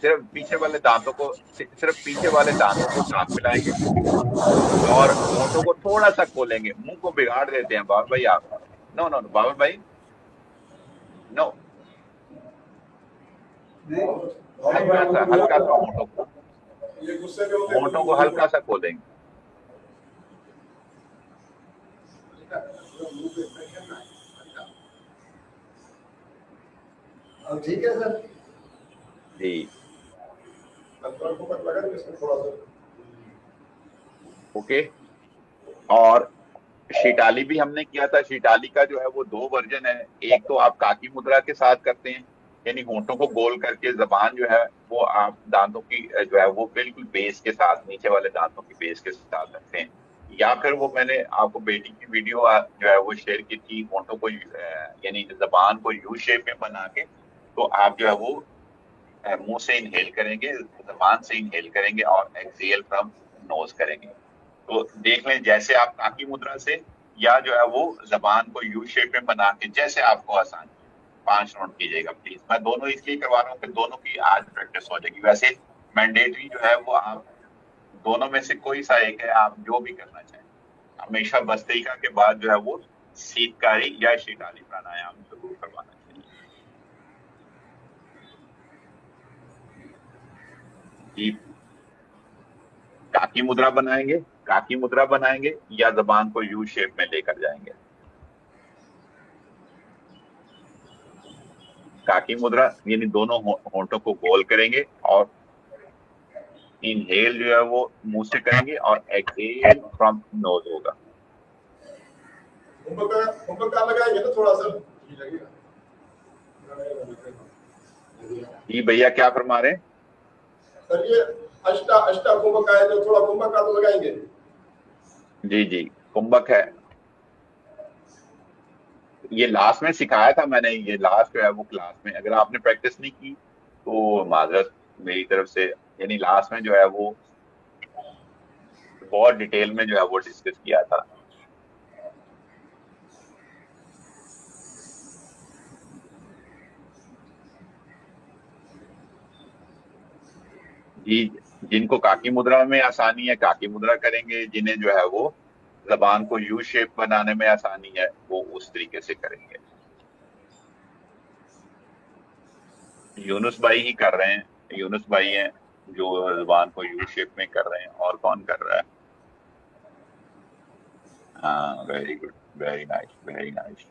सिर्फ पीछे वाले दांतों को, सिर्फ पीछे वाले दांतों को साथ मिलाएंगे और होंठों को थोड़ा सा खोलेंगे। मुंह को बिगाड़ देते हैं बाबर भाई आप। नो नो नो बाबर भाई, नो, हल्का सा ये गुस्से में होते होंठों को हल्का सा खोलेंगे। अब ठीक है सर। जी थोड़ा फोकस लगा इसमें थोड़ा सा। ओके। और शीटाली भी हमने किया था। शीटाली का जो है वो दो वर्जन है। एक तो आप काकी मुद्रा के साथ करते हैं, यानी होंठों को गोल करके जबान जो है वो आप दांतों की जो है वो बिल्कुल बेस के साथ, नीचे वाले दांतों की बेस के साथ रखते हैं। या फिर वो मैंने आपको बेटी की वीडियो जो है वो शेयर की थी, होंठों को यानी जबान को यू शेप में बना के, तो आप जो है वो मुंह से इनहेल करेंगे, जबान से इनहेल करेंगे और एक्सहेल फ्रॉम नोज करेंगे। तो देख लें जैसे आप काकी मुद्रा से, या जो है वो जबान को यू शेप में बना के, जैसे आपको आसान है। 5 राउंड कीजिएगा प्लीज। मैं दोनों इसलिए करवा रहा हूँ कि दोनों की आज प्रैक्टिस हो जाएगी। वैसे मैंडेटरी जो है वो आप दोनों में से कोई सा एक है, आप जो भी करना चाहें। हमेशा भस्त्रिका के बाद जो है वो शीतकारी या शीताली प्राणायाम जरूर करवाना चाहिए। जी काकी मुद्रा बनाएंगे, काकी मुद्रा बनाएंगे या जबान को यू शेप में लेकर जाएंगे। काकी मुद्रा यानी दोनों होंठों को गोल करेंगे और इनहेल जो है वो मुंह से करेंगे और एक्सहेल फ्रॉम नोज होगा। कुंभक का लगाएंगे ना थोड़ा सा लगेगा। जी भैया क्या फरमा रहे हैं? सर ये अष्टा अष्टा कुंभक है, जो थोड़ा कुंभक का तो लगाएंगे। जी जी कुंभक है, ये लास्ट में सिखाया था मैंने। ये लास्ट जो है वो क्लास में, अगर आपने प्रैक्टिस नहीं की तो माजरत मेरी तरफ से। यानी लास्ट में जो है वो बहुत डिटेल में जो है वो डिस्कस किया था। जी जिनको काकी मुद्रा में आसानी है काकी मुद्रा करेंगे, जिन्हें जो है वो जबान को यू शेप बनाने में आसानी है वो उस तरीके से करेंगे। यूनुस भाई ही कर रहे हैं, यूनुस भाई हैं जो जबान को यू शेप में कर रहे हैं। और कौन कर रहा है? हाँ very good, very nice, very nice.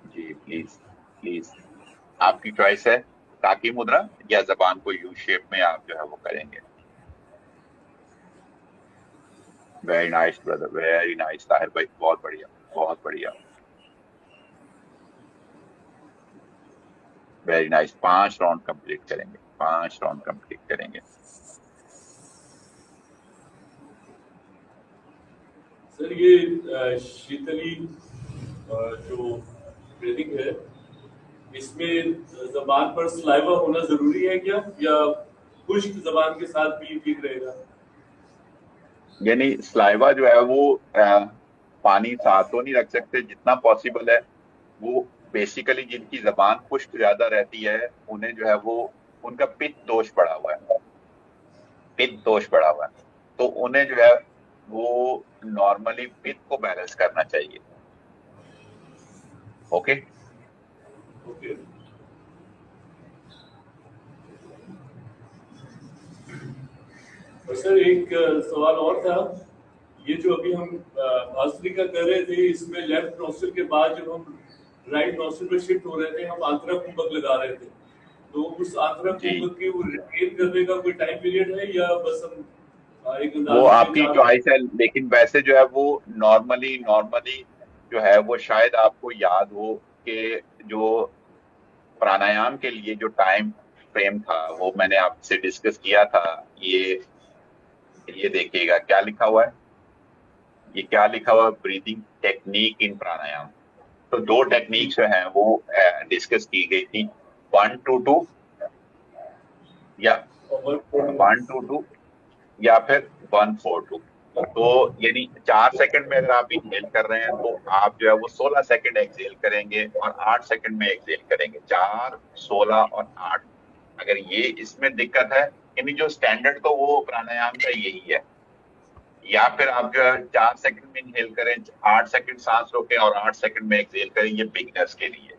जी प्लीज प्लीज, आपकी चॉइस है, काकी मुद्रा या जबान को यू शेप में आप जो है वो करेंगे। Very nice brother, very nice Tahir भाई, बहुत बढ़िया, बहुत बढ़िया, वेरी नाइस। 5 राउंड कंप्लीट करेंगे, 5 राउंड कंप्लीट करेंगे। सर ये शीतली जो ब्रीदिंग है, इसमें जबान पर सलाइवा होना जरूरी है क्या, या खुश्क जबान के साथ भी ठीक रहेगा? यानी सलाइवा जो है वो पानी साथ तो नहीं रख सकते, जितना पॉसिबल है वो बेसिकली जिनकी जबान खुश्क ज्यादा रहती है उन्हें जो है वो उनका पित्त दोष बढ़ा हुआ है, पित्त दोष बढ़ा हुआ है, तो उन्हें जो है वो नॉर्मली पित्त को बैलेंस करना चाहिए। Okay okay. और सर एक सवाल और था, ये जो अभी हम भस्त्रिका कर रहे थे, इसमें लेफ्ट नोस्ट्रिल के बाद जब हम राइट नोस्ट्रिल पे शिफ्ट हो रहे थे, हम आंतरा कुंभक लगा रहे थे, तो उस आंतरा कुंभक की रिटेन करने का कोई टाइम पीरियड है, या बस हम एक वो आपकी चॉइस है। लेकिन वैसे जो है वो नॉर्मली जो है वो शायद आपको याद हो कि जो प्राणायाम के लिए जो टाइम फ्रेम था वो मैंने आपसे डिस्कस किया था। ये देखिएगा क्या लिखा हुआ है, ये क्या लिखा हुआ है, ब्रीदिंग टेक्निक इन प्राणायाम। तो 2 टेक्निक्स जो हैं वो डिस्कस की गई थी, 1-2 या 1-2 या फिर 1-4-2। तो यानी 4 सेकंड में अगर आप इनहेल कर रहे हैं तो आप जो है वो 16 सेकंड एक्सहेल करेंगे और 8 सेकंड में एक्सहेल करेंगे। 4, 16 और 8। अगर ये इसमें दिक्कत है, यानी जो स्टैंडर्ड तो वो प्राणायाम का यही है। या फिर आप जो है 4 सेकंड में इनहेल करें, 8 सेकंड सांस रोकें और 8 सेकंड में एक्सहेल करें, ये बिगिनर्स के लिए।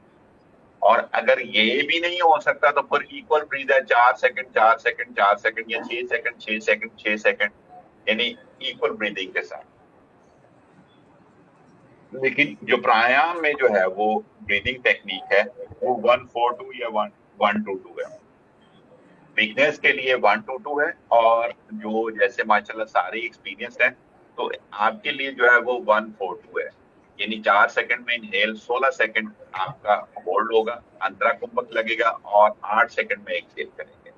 और अगर ये भी नहीं हो सकता तो फिर इक्वल ब्रीथ है, 4 सेकंड 4 सेकंड 4 सेकंड या 6 सेकंड 6 सेकंड 6 सेकंड, यानी इक्वल ब्रीदिंग के साथ। लेकिन जो प्राणायाम में जो है वो ब्रीदिंग टेक्निक है वो 1-4-2 या 1-1-2-2 है। बिगनर्स के लिए 1-2-2 है, और जो जैसे माशाल्लाह सारे एक्सपीरियंस है तो आपके लिए जो है वो 1-4-2 है। यानी 4 सेकंड में इनहेल, 16 सेकंड आपका होल्ड होगा, अंतरा कुंभक लगेगा और 8 सेकंड में एक्सहेल करेंगे।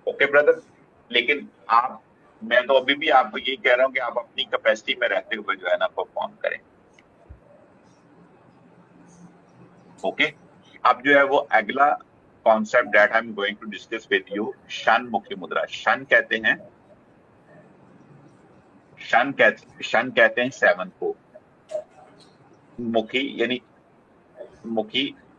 ओके ब्रदर, लेकिन आप, मैं तो अभी भी आपको यही कह रहा हूँ कि आप अपनी कैपेसिटी में रहते हुए जो है ना परफॉर्म करें। ओके, अब जो है वो अगला concept that I am going to discuss with you, शन मुखी मुद्रा। शन कहते हैं, शन कहते हैं 7 को। मुखी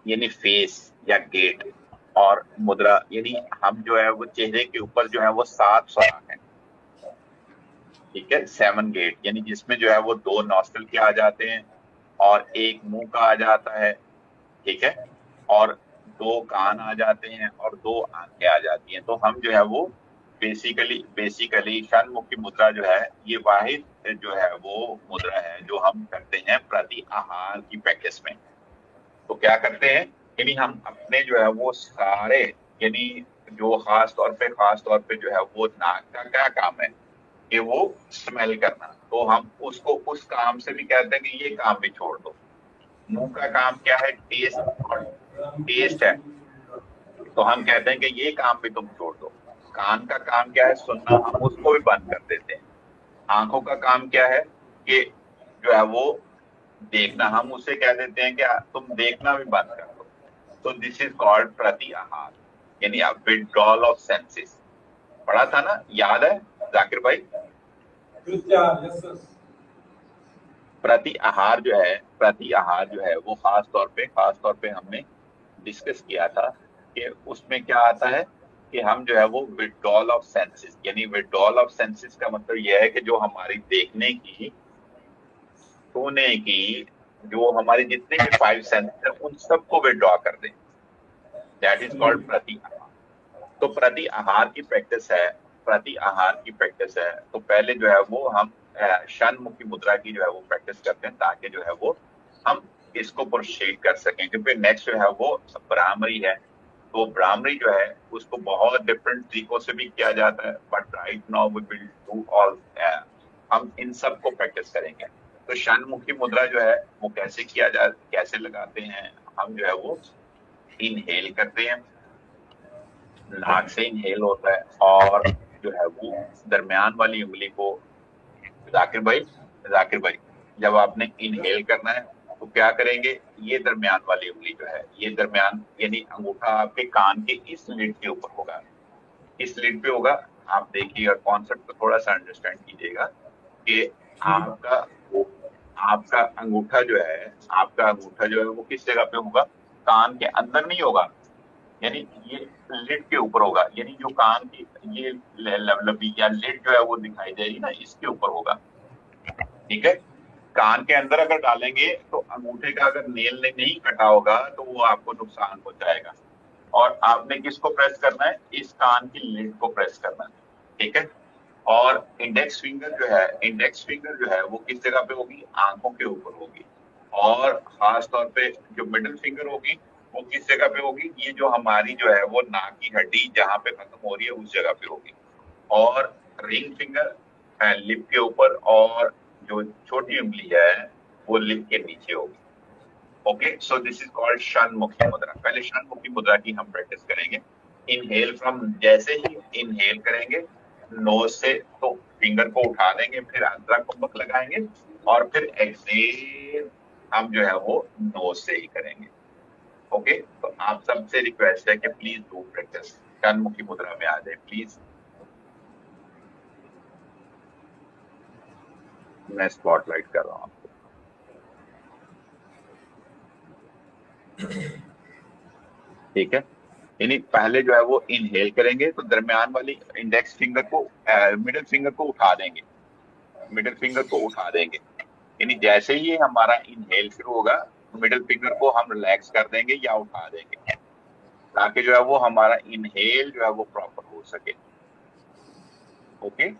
यानी फेस या गेट, और मुद्रा यानी हम जो है वो चेहरे के ऊपर जो है वो 7 सुराख है। ठीक है, 7 गेट, यानी जिसमें जो है वो 2 नॉस्ट्रिल के आ जाते हैं और 1 मुंह का आ जाता है। ठीक है, और 2 कान आ जाते हैं और 2 आंखें आ जाती हैं। तो हम जो है वो बेसिकली षणमुखी मुद्रा जो है ये वाहिद जो है वो मुद्रा है जो हम करते हैं प्रति आहार की प्रैक्टिस में। तो क्या करते हैं, यानी हम अपने जो है वो सारे, यानी जो खास तौर पे जो है वो नाक का क्या काम है कि वो स्मेल करना, तो हम उसको उस काम से भी कहते हैं कि ये काम भी छोड़ दो। मुंह का काम क्या है, टेस्ट है, तो हम कहते हैं कि ये काम भी तुम छोड़ दो। कान का काम क्या है, सुनना, हम उसको भी बंद कर देते हैं। आंखों का काम क्या है कि जो है वो देखना, हम उसे कह देते हैं कि तुम देखना भी बंद कर दो। तो दिस इज कॉल्ड प्रति आहार, यानी विड्रॉल ऑफ सेंसेस। पढ़ा था ना, याद है जाकिर भाई? प्रति आहार जो है वो खास तौर पे हमने डिस्कस किया था कि उसमें क्या आता है कि हम जो है वो विड्रॉल ऑफ सेंसेस, यानी विड्रॉल ऑफ सेंसेस का मतलब यह है कि जो हमारी देखने की, छूने की, जो हमारी जितने भी 5 सेंसेस है उन सबको विड्रॉ कर दें। दैट इज कॉल्ड प्रति आहार। तो प्रति आहार की प्रैक्टिस है, तो पहले जो है वो हम षणमुखी मुद्रा की जो है वो प्रैक्टिस करते हैं ताकि जो है वो हम इसको प्रोसीड कर सकें। क्योंकि नेक्स्ट जो है वो ब्राह्मरी है, तो ब्राह्मरी जो है उसको बहुत डिफरेंट तरीकों से भी किया जाता है, but right now we will do all, हम इन सब को प्रैक्टिस करेंगे। तो षणमुखी मुद्रा जो है वो कैसे लगाते हैं, हम जो है वो इनहेल करते हैं, नाक से इनहेल होता है, और जो है वो दरमियान वाली उंगली को, जाकिर भाई जब आपने इनहेल करना है तो क्या करेंगे, ये दरमियान वाली उंगली जो है, ये दरमियान यानी अंगूठा आपके कान के इस लिड के ऊपर होगा, इस लिड पे होगा। आप देखिएगा, कॉन्सेप्ट को थोड़ा सा अंडरस्टैंड कीजिएगा कि आपका अंगूठा जो है वो किस जगह पे होगा, कान के अंदर नहीं होगा, यानी ये लिड के ऊपर होगा, यानी जो कान की ये लबी या लिड जो है वो दिखाई देगी ना, इसके ऊपर होगा। ठीक है, कान के अंदर अगर डालेंगे तो अंगूठे का अगर नेल नहीं कटा होगा तो वो आपको नुकसान पहुंचाएगा। और आपने किसको प्रेस करना है, इस कान की लिड को प्रेस करना है। ठीक है, और इंडेक्स फिंगर जो है वो किस जगह पे होगी, आंखों के ऊपर होगी। और खास तौर पे जो मिडिल फिंगर होगी वो किस जगह पे होगी, ये जो हमारी जो है वो नाक की हड्डी जहां पे खत्म हो रही है उस जगह पे होगी। और रिंग फिंगर लिप के ऊपर, और जो छोटी उंगली है वो लिप के नीचे होगी। Okay, so this is called shanmukhi mudra. पहले षणमुखी मुद्रा की हम प्रैक्टिस करेंगे। इनहेल फ्रॉम, जैसे ही इनहेल करेंगे नोज से तो फिंगर को उठा देंगे, फिर अंतरा कुंभक लगाएंगे, और फिर एक्सहेल हम जो है वो नोज से ही करेंगे। ओके, तो आप सबसे रिक्वेस्ट है कि प्लीज डू प्रैक्टिस, षणमुखी मुद्रा में आ जाए प्लीज। मैं स्पॉटलाइट कर रहा हूँ आपको। ठीक है, यानी पहले जो है वो इनहेल करेंगे तो दरमियान वाली इंडेक्स फिंगर को, मिडिल फिंगर को उठा देंगे, यानी जैसे ही हमारा इनहेल शुरू होगा मिडिल फिंगर को हम रिलैक्स कर देंगे या उठा देंगे, ताकि जो है वो हमारा इनहेल जो है वो प्रॉपर हो सके। ओके,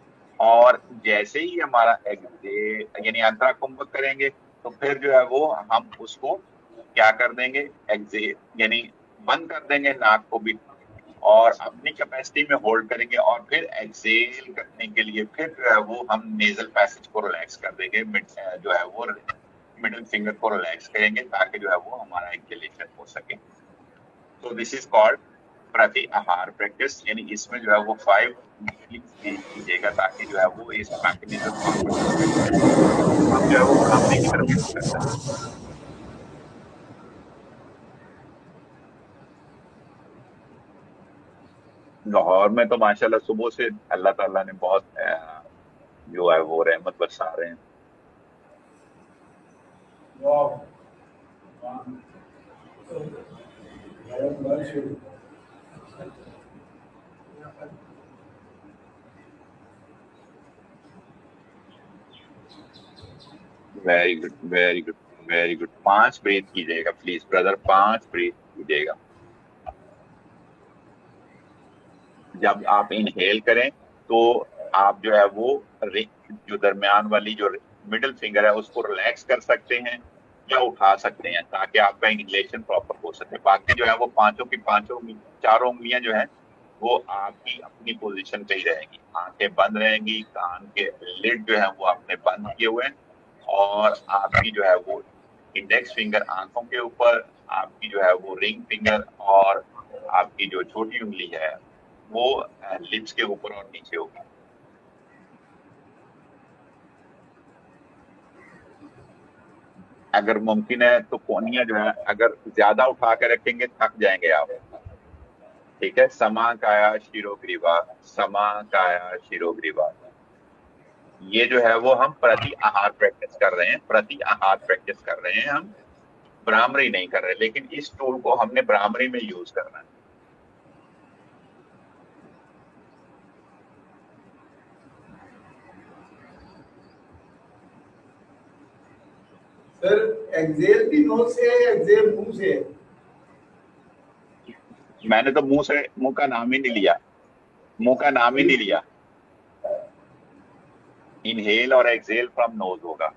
और जैसे ही हमारा एक्सहेल यानी अंतरा कुंभक करेंगे तो फिर जो है वो हम उसको क्या कर देंगे, एक्सेल यानी बंद कर देंगे नाक को भी, और अपनी कैपेसिटी में होल्ड करेंगे, और फिर एक्सेल करने के लिए फिर जो है वो हम नेजल पैसेज को रिलैक्स कर देंगे, जो है वो मिडिल फिंगर को रिलैक्स करेंगे ताकि जो है वो हमारा एक्सेलेशन हो सके। तो दिस इज कॉल्ड प्रति आहार प्रैक्टिस, यानी इसमें जो है वो 5 कीजिएगा ताकि जो है वो इस मैकेनिज्म को हम जो है वो ब्राह्मणी की तरफ मूव कर सकें। लाहौर में तो माशाल्लाह सुबह से अल्लाह ताला ने बहुत जो है वो रहमत बरसा रहे हैं। वाह। Very good, very good, very good. 5 breath कीजिएगा प्लीज ब्रदर, 5 ब्रीथ कीजिएगा। जब आप इनहेल करें तो आप जो है वो जो दरमियान वाली जो मिडिल फिंगर है उसको रिलैक्स कर सकते हैं या उठा सकते हैं ताकि आपका इनहेलेशन प्रॉपर हो सके। बाकी जो है वो पांचों की पांचों चारों उंगलियां जो है वो आपकी अपनी पोजीशन पे ही रहेंगी, आंखें बंद रहेंगी, कान के लिड जो है वो आपने बंद किए हुए हैं, और आपकी जो है वो इंडेक्स फिंगर आंखों के ऊपर, आपकी जो है वो रिंग फिंगर और आपकी जो छोटी उंगली है वो लिप्स के ऊपर और नीचे होगी। अगर मुमकिन है तो कोनिया जो है अगर ज्यादा उठा के रखेंगे थक जाएंगे आप। ठीक है, समाकाया शिरोग्रीवा, समाकाया शिरोग्रीवा। ये जो है वो हम प्रति आहार प्रैक्टिस कर रहे हैं, प्रति आहार प्रैक्टिस कर रहे हैं, हम भ्रामरी नहीं कर रहे, लेकिन इस टूल को हमने भ्रामरी में यूज करना है। सर एक्सेल भी नोज से है, एक्सेल मुंह से है? मैंने तो मुंह का नाम ही नहीं लिया, मुंह का नाम ही नहीं लिया। इनहेल और एक्सेल फ्रॉम नोज होगा।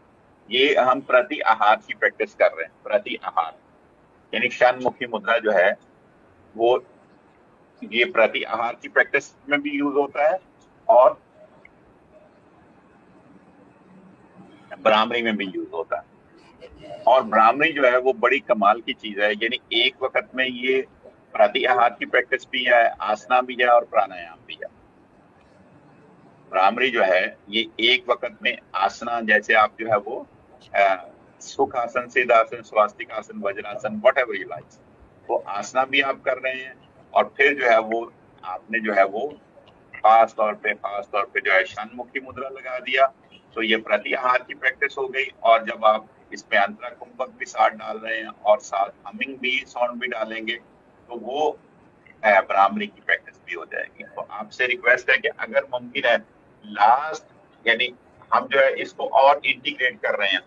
ये हम प्रति आहार की प्रैक्टिस कर रहे हैं, प्रति आहार यानी षणमुखी मुद्रा जो है वो ये प्रति आहार की प्रैक्टिस में भी यूज होता है और भ्रामरी में भी यूज होता है। और भ्रामरी जो है वो बड़ी कमाल की चीज है, यानी एक वक्त में ये प्रति आहार की प्रैक्टिस भी है, आसना भी है और प्राणायाम भी है। भ्रामरी जो है ये एक वक्त में आसना, जैसे आप जो है वो सुख आसन, सिद्धासन, स्वास्तिक आसन, vajrasana, what ever you like, वो आसना भी आप कर रहे हैं, और फिर जो है वो आपने जो है वो खास तौर पे जो है षणमुखी मुद्रा लगा दिया, तो ये प्रत्याहार की प्रैक्टिस हो गई। और जब आप इसमें अंतरा कुंभक भी साथ डाल रहे हैं और साथ हमिंग भी साउंड भी डालेंगे तो वो भ्रामरी की प्रैक्टिस भी हो जाएगी। तो आपसे रिक्वेस्ट है कि अगर मुमकिन है लास्ट यानी हम जो है इसको और इंटीग्रेट कर रहे हैं,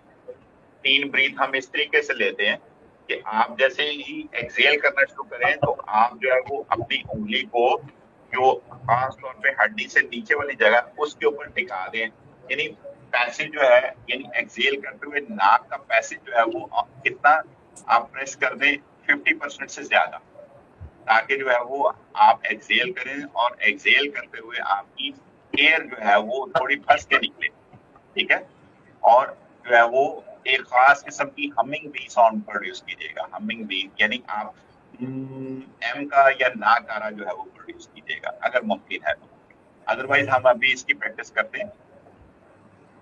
3 ब्रीथ हम इस तरीके से लेते हैं कि आप जैसे ही एक्सेल करना शुरू करें तो आप जो है वो अपनी उंगली को जो खास तौर पे हड्डी से नीचे वाली जगह उसके ऊपर टिका दें, यानी पैसेज जो है यानी एक्सेल करते हुए नाक का पैसेज जो है वो कितना आप प्रेस कर दें 50% से ज्यादा, ताकि जो है वो आप एक्सेल करें और एक्सेल करते हुए आपकी एयर जो है वो थोड़ी फंस के निकले। ठीक है, और जो है वो एक खास किस्म की हमिंग बी साउंड प्रोड्यूस कीजिएगा। हमिंग बी यानी आप एम का या ना कारा जो है वो प्रोड्यूस कीजिएगा अगर मुमकिन है तो। अदरवाइज हम अभी इसकी प्रैक्टिस करते हैं।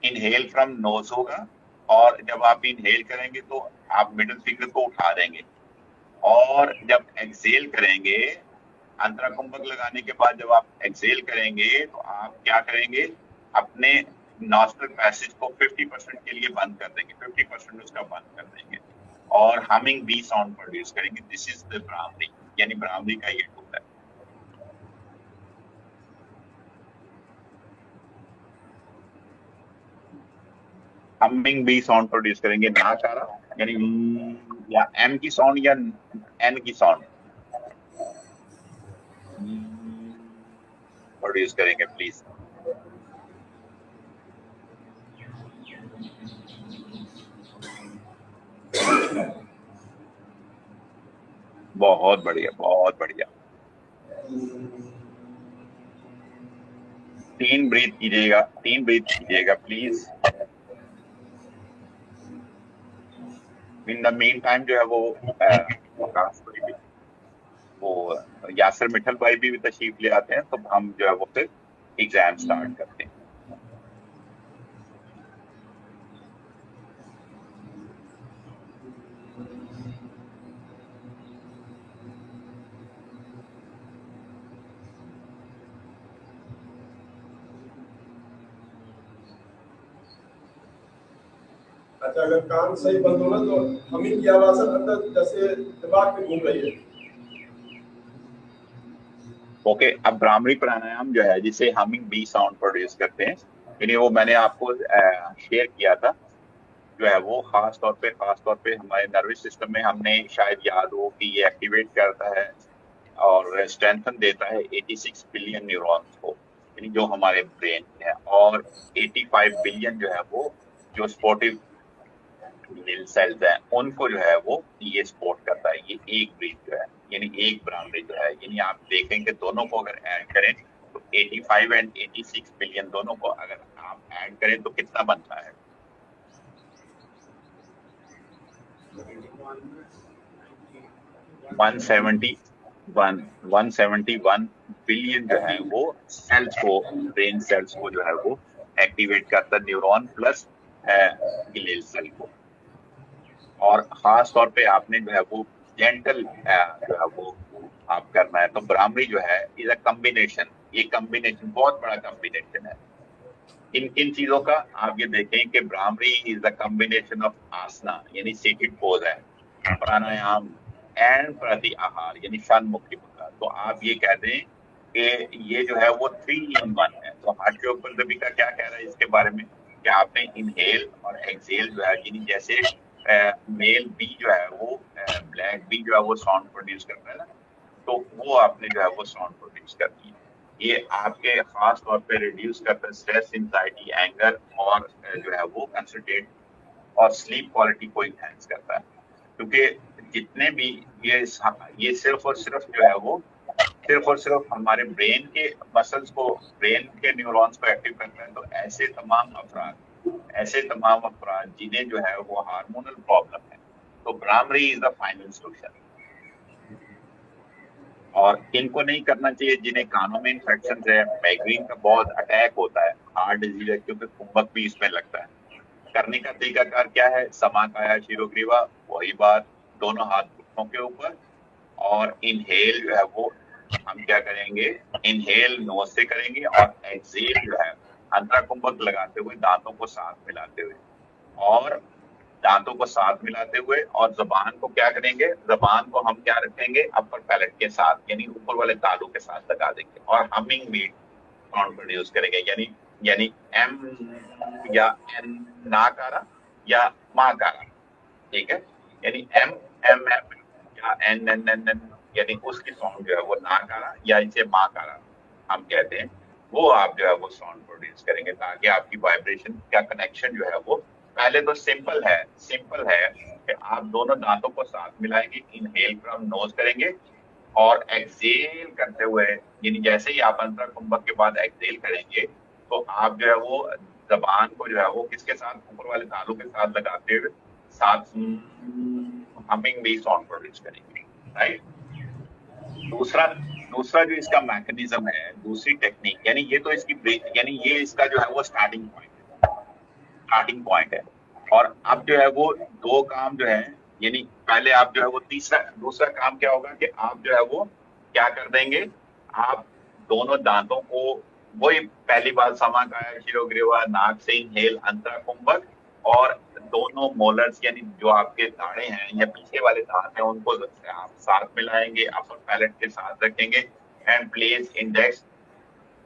इनहेल फ्रॉम नोज होगा, और जब आप इनहेल करेंगे तो आप मिडिल फिंगर को उठा देंगे, और जब एक्सेल करेंगे अंतरा कुंभक लगाने के बाद जब आप एक्सेल करेंगे तो आप क्या करेंगे, अपने नॉस्ट्रल पैसेज को 50% के लिए बंद कर देंगे, 50% उसका बंद कर देंगे और हमिंग बी साउंड प्रोड्यूस करेंगे। दिस इज द भ्रामरी, यानी भ्रामरी का ये टूल है। हमिंग बी साउंड प्रोड्यूस करेंगे, ना चारा यानी या एम की साउंड या एन की साउंड प्रोड्यूस करेंगे प्लीज। बहुत बढ़िया, बहुत बढ़िया। 3 ब्रीथ कीजिएगा, 3 ब्रीथ कीजिएगा please. In the mean time जो है वो वकास भाई भी, वो यासर मिठल भाई भी तशरीफ ले आते हैं, तो हम जो है वो फिर एग्जाम स्टार्ट करते हैं। अच्छा, अगर कान सही बंद हो ना तो हमिंग की आवाज अंदर जैसे दिमाग में घूम रही है। ओके, अब भ्रामरी प्राणायाम जो है जिसे हमिंग बी साउंड प्रोड्यूस करते हैं, यानी वो मैंने आपको शेयर किया था, जो है वो खास तौर पे हमारे नर्वस सिस्टम में, हमने शायद याद हो कि ये एक्टिवेट करता है और स्ट्रेंथन देता है 86 बिलियन न्यूरॉन्स को, यानी जो हमारे ब्रेन में है, और 85 बिलियन जो है वो जो स्पोर्टिव नील सेल्स हैं उनको जो है वो ये सपोर्ट करता है। ये एक ब्रीथ जो है, यानी एक भ्रामरी जो है, यानी आप देखेंगे दोनों को अगर ऐड करें तो 85 एंड 86 बिलियन दोनों को अगर आप ऐड करें तो कितना बनता है? 171 बिलियन जो है वो सेल्स को, ब्रेन सेल्स को जो है वो एक्टिवेट करता है, न्यूरॉन प्लस ग्लियल सेल को। और खास तौर पे आपने जो है वो जेंटल जो है वो आप करना है। तो भ्रामरी जो है इज अ कॉम्बिनेशन, ये कॉम्बिनेशन बहुत बड़ा कॉम्बिनेशन है। इन किन चीजों का आप ये देखें कि bhramari is a combination of asana यानी सीटेड पोज है, प्राणायाम एंड प्रत्याहार यानी षणमुखी मुद्रा। तो आप ये कह दें कि ये जो है वो 3 in 1 है। तो हार्ट्योपल्दबिका क्या कह रहा है इसके बारे में कि आपने इनहेल और एक्सहेल जो है, यानी जैसे मेल बी जो है वो ब्लैक बी जो है वो साउंड प्रोड्यूस करता है ना, तो वो आपने जो है वो साउंड प्रोड्यूस करती है। ये आपके खास तौर पे रिड्यूस करता है स्ट्रेस, एंजाइटी, एंगर और जो है वो कंसंट्रेट और स्लीप क्वालिटी को इनहेंस करता है। क्योंकि जितने भी ये सिर्फ और सिर्फ जो है वो सिर्फ और सिर्फ हमारे ब्रेन के मसल्स को, ब्रेन के न्यूरॉन्स को एक्टिव करता है। तो ऐसे तमाम अफराद जिन्हें जो है वो हार्मोनल प्रॉब्लम है, तो bhramari is the final solution. और इनको नहीं करना चाहिए जिन्हें कानों में इन्फेक्शन है, माइग्रेन का बहुत अटैक होता है, हार्ट डिजीज है, क्योंकि कुंभक भी इसमें लगता है। करने का तरीकाकार क्या है? समाकाया शिरोग्रीवा, वही बात, दोनों हाथ घुटनों के ऊपर, और इनहेल जो है वो हम क्या करेंगे, इनहेल नोज से करेंगे और एक्सहेल जो है अंतरा कुंभक लगाते हुए, दांतों को साथ मिलाते हुए, और दांतों को साथ मिलाते हुए, और जबान को क्या करेंगे, जबान को हम क्या रखेंगे अपर पैलेट के साथ, यानी ऊपर वाले तालू के साथ लगा देंगे, और हमिंग बीट साउंड प्रोड्यूस करेंगे, यानी एम या एन नाकारा या माकारा, ठीक है, यानी एम एम एम या एन एन एन एन, यानी उसकी साउंड जो है वो नाकारा या इसे माकारा हम कहते हैं, वो आप जो है वो साउंड प्रोड्यूस करेंगे, ताकि आपकी वाइब्रेशन का कनेक्शन जो है वो पहले तो सिंपल है कि आप दोनों दांतों को साथ मिलाएंगे, इनहेल फ्रॉम नोज करेंगे, और एक्सहेल करते हुए, यानी जैसे ही आप अंतरा कुंभक के बाद एक्सहेल करेंगे तो आप जो है वो जबान को जो है वो किसके साथ, ऊपर वाले तालू के साथ लगाते हुए साथ हमिंग भी साउंड प्रोड्यूस करेंगे, राइट। दूसरा जो इसका मैकेनिज्म है, दूसरी टेक्निक, यानी ये तो इसकी, यानी ये इसका जो है वो स्टार्टिंग पॉइंट है। और अब जो है वो दो काम जो है, यानी पहले आप जो है वो दूसरा काम क्या होगा कि आप जो है वो क्या कर देंगे, आप दोनों दांतों को, वही पहली बात, समाकाया शिरोग्रीवा, नाक से इनहेल अंतरा कुंभक, और दोनों मोलर्स यानी जो आपके दाढ़े हैं या पीछे वाले दांत हैं उनको आप साथ मिलाएंगे, अपर पैलेट के साथ रखेंगे, एंड प्लेस इंडेक्स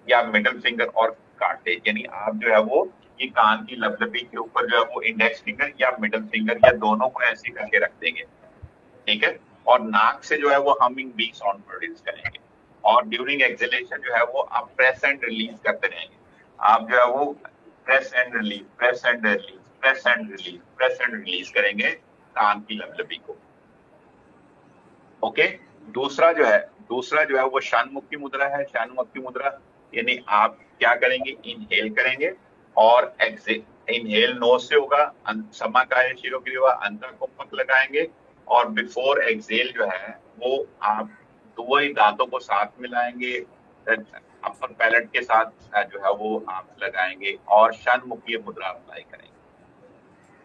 या मिडिल फिंगर और कार्टेज, यानी आप जो है वो ये कान की लबलबी के ऊपर जो है वो इंडेक्स फिंगर या मिडिल फिंगर या दोनों को ऐसे करके रख देंगे, ठीक है, और नाक से जो है वो हमिंग बी साउंड प्रोड्यूस करेंगे, और ड्यूरिंग एक्सहेलेशन जो है वो आप प्रेस एंड रिलीज करते रहेंगे। आप जो है वो press and release, press and release, press and release, press and release करेंगे कान की लबलबी को, ओके। दूसरा जो है वो शानमुखी मुद्रा है। शानमुखी मुद्रा यानी आप क्या करेंगे, इनहेल करेंगे और इनहेल नोज से होगा, समाकाय शिरोग्रीवा अंतः कुंभक लगाएंगे और बिफोर एक्सेल जो है वो आप दो ही दांतों को साथ मिलाएंगे, अपर पैलेट के साथ जो है वो आप लगाएंगे और शानमुखी मुद्रा अप्लाई करेंगे।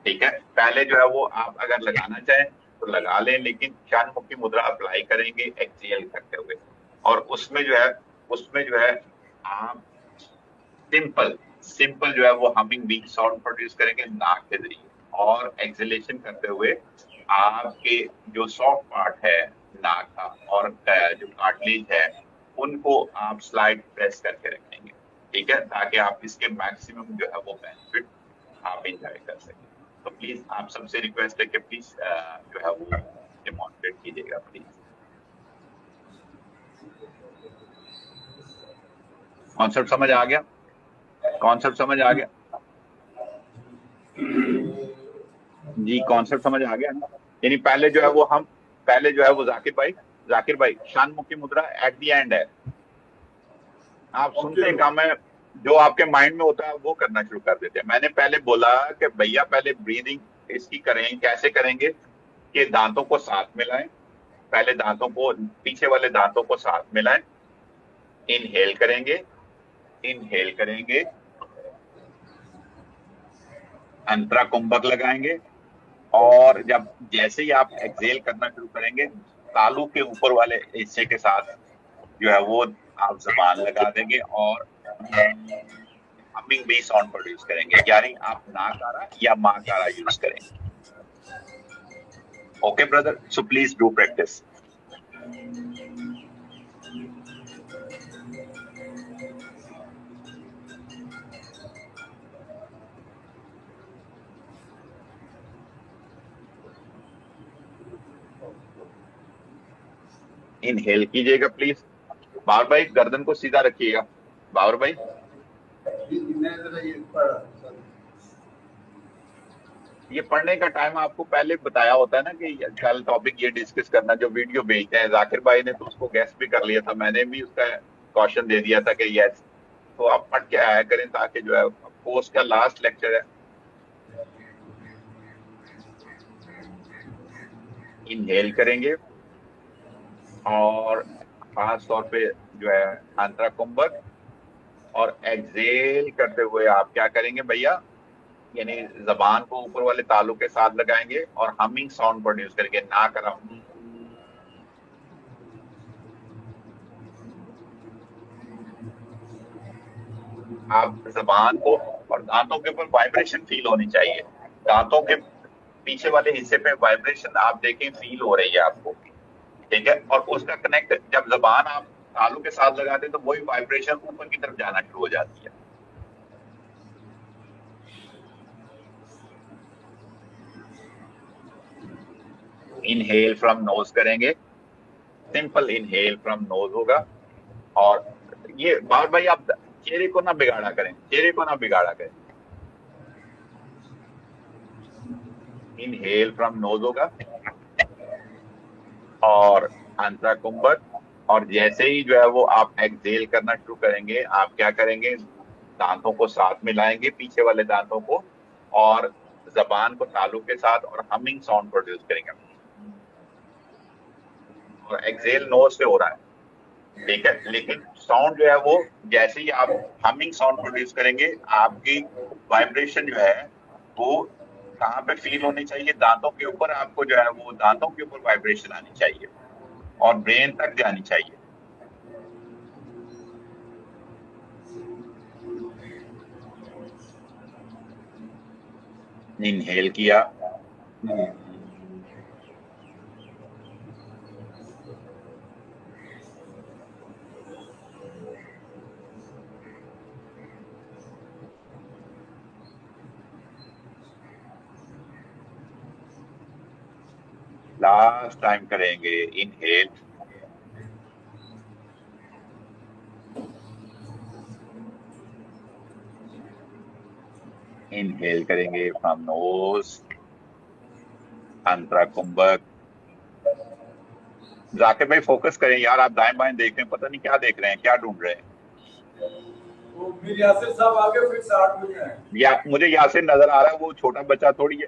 ठीक है, पहले जो है वो आप अगर लगाना चाहें तो लगा लें, लेकिन शानमुखी मुद्रा अप्लाई करेंगे एक्सेल करते हुए और उसमें जो है आप सिंपल जो है वो हमिंग बीट साउंड प्रोड्यूस करेंगे नाक के जरिए और एक्सेलेशन करते हुए आपके जो सॉफ्ट पार्ट है नाक का और जो कार्टिलेज है उनको आप स्लाइड प्रेस करके रखेंगे। ठीक है, ताकि आप इसके मैक्सिमम जो है वो बेनिफिट आप एंजॉय कर सकें। तो प्लीज आप सबसे रिक्वेस्ट है कि प्लीज जो है वो डेमोन्स्ट्रेट कीजिएगा प्लीज। कॉन्सेप्ट समझ आ गया? कॉन्सेप्ट समझ आ गया जी? कॉन्सेप्ट समझ आ गया ना? यानी पहले जो है वो जाकिर भाई शानमुखी मुद्रा एट द एंड है। आप सुनते हैं काम है, जो आपके माइंड में होता है वो करना शुरू कर देते हैं। मैंने पहले बोला कि भैया पहले ब्रीदिंग इसकी करें, कैसे करेंगे कि दांतों को साथ मिलाएं, पहले दांतों को, पीछे वाले दांतों को साथ मिलाएं, इनहेल करेंगे, अंतरा कुंभक लगाएंगे और जैसे ही आप एक्सेल करना शुरू करेंगे तालू के ऊपर वाले हिस्से के साथ जो है वो आप जबान लगा देंगे और हमिंग बी साउंड प्रोड्यूस करेंगे, यानी आप नाकारा या माकारा यूज करेंगे। Okay brother, so please do practice. Inhale कीजिएगा प्लीज। बाबर भाई गर्दन को सीधा रखिएगा। बाबर भाई ये पढ़ने का टाइम आपको पहले बताया होता है ना कि कल टॉपिक ये डिस्कस करना, जो वीडियो भेजते हैं जाकिर भाई ने तो उसको गैस भी कर लिया था, मैंने भी उसका क्वेश्चन दे दिया था कि यस, तो आप पढ़ के आया करें ताकि जो है कोर्स का लास्ट लेक्चर है। इनहेल करेंगे और खास तौर पे जो है अंतरा कुंभक और एक्सेल करते हुए आप क्या करेंगे भैया, यानी जबान को ऊपर वाले तालु के साथ लगाएंगे और हमिंग साउंड प्रोड्यूस करके ना कर आप जबान को, और दांतों के ऊपर वाइब्रेशन फील होनी चाहिए, दांतों के पीछे वाले हिस्से पे वाइब्रेशन आप देखें फील हो रही है आपको। ठीक है, और उसका कनेक्ट जब जबान आप तालु के साथ लगाते हैं तो वही वाइब्रेशन ऊपर की तरफ जाना शुरू हो जाती है। इनहेल फ्रॉम नोज करेंगे, सिंपल इनहेल फ्रॉम नोज होगा। और ये बाबर भाई आप चेहरे को ना बिगाड़ा करें, इनहेल फ्रॉम नोज होगा और अंतरा कुंभक, और जैसे ही जो है वो आप एक्सेल करना शुरू करेंगे आप क्या करेंगे, दांतों को साथ मिलाएंगे, पीछे वाले दांतों को, और जबान को तालु के साथ और हमिंग साउंड प्रोड्यूस करेंगे। और एक्सेल नोज से हो रहा है, ठीक है, लेकिन साउंड जो है वो जैसे ही आप हमिंग साउंड प्रोड्यूस करेंगे आपकी वाइब्रेशन जो है वो कहाँ पे फील होनी चाहिए, दांतों के ऊपर, आपको जो है वो दांतों के ऊपर वाइब्रेशन आनी चाहिए और ब्रेन तक जानी चाहिए। इनहेल किया, लास्ट टाइम करेंगे इनहेल, इनहेल करेंगे फ्रॉम नोज, अंतरा कुंभक, जाकिर भाई फोकस करें यार, आप दाएं बाएं देख रहे हैं, पता नहीं क्या देख रहे हैं, क्या ढूंढ रहे हैं। वो मीर यासिर साहब आगे फिर से 8 बजे हैं। या मुझे यासिर नजर आ रहा है, वो छोटा बच्चा थोड़ी है।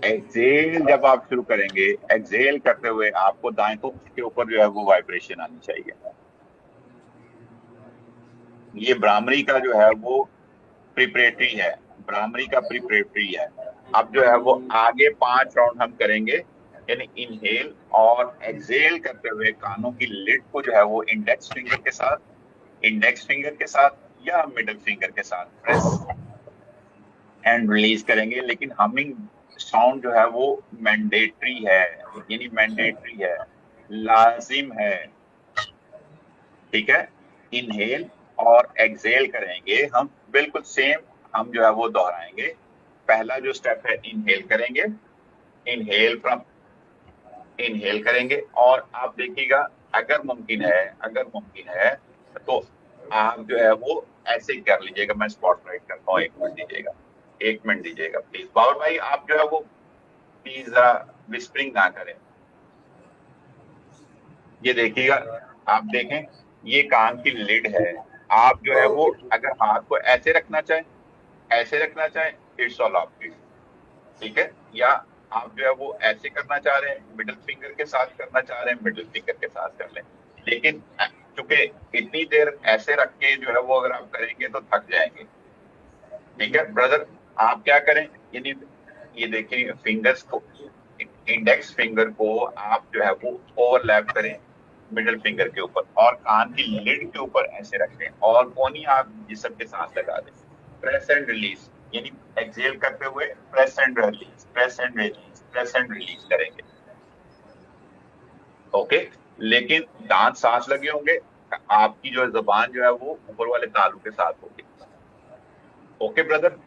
एक्सेल जब आप शुरू करेंगे, एक्सेल करते हुए आपको दाएं तो के ऊपर जो है वो वाइब्रेशन आनी चाहिए। ये ब्राह्मणी का जो है वो प्रिपरेटरी है, ब्राह्मणी का प्रिपरेटरी है। अब जो है वो आगे 5 राउंड हम करेंगे, यानी इनहेल और एक्सेल करते हुए कानों की लिड को जो है वो इंडेक्स फिंगर के साथ या मिडिल फिंगर के साथ प्रेस एंड रिलीज करेंगे। लेकिन हमिंग साउंड जो है वो मैंडेटरी है, यानी मैंडेटरी है, लाजिम है। ठीक है, इनहेल और एक्सेल करेंगे हम बिल्कुल सेम, हम जो है वो दोहराएंगे। पहला जो स्टेप है, इनहेल करेंगे, इनहेल करेंगे और आप देखिएगा अगर मुमकिन है तो आप जो है वो ऐसे ही कर लीजिएगा। मैं स्पॉटलाइट करता हूँ, 1 मिनट दीजिएगा प्लीज। बाबर भाई आप जो है वो प्लीज विस्परिंग ना करें। ये देखिएगा, आप देखें ये कान की लिड है। आप जो है वो अगर हाथ को ऐसे रखना चाहें इट्स ऑल ऑफ यू, ठीक है। या आप जो है वो ऐसे करना चाह रहे हैं, मिडिल फिंगर के साथ करना चाह रहे हैं, मिडिल फिंगर के साथ कर लें। लेकिन चूंकि इतनी देर ऐसे रख के जो है वो अगर आप करेंगे तो थक जाएंगे। ठीक है ब्रदर, आप क्या करें, यानी ये देखिए फिंगर्स को, इंडेक्स फिंगर को आप जो है वो ओवरलैप करें मिडिल फिंगर के ऊपर और कान की लिड के ऊपर ऐसे रखें और कोनी आप जिस्म के साथ लगा दें। प्रेस एंड रिलीज, यानी एक्सेल करते हुए प्रेस एंड रिलीज करेंगे। ओके, लेकिन दांत सांस लगे होंगे, आपकी जो जबान जो है वो ऊपर वाले तालू के साथ होगी। ओके ब्रदर,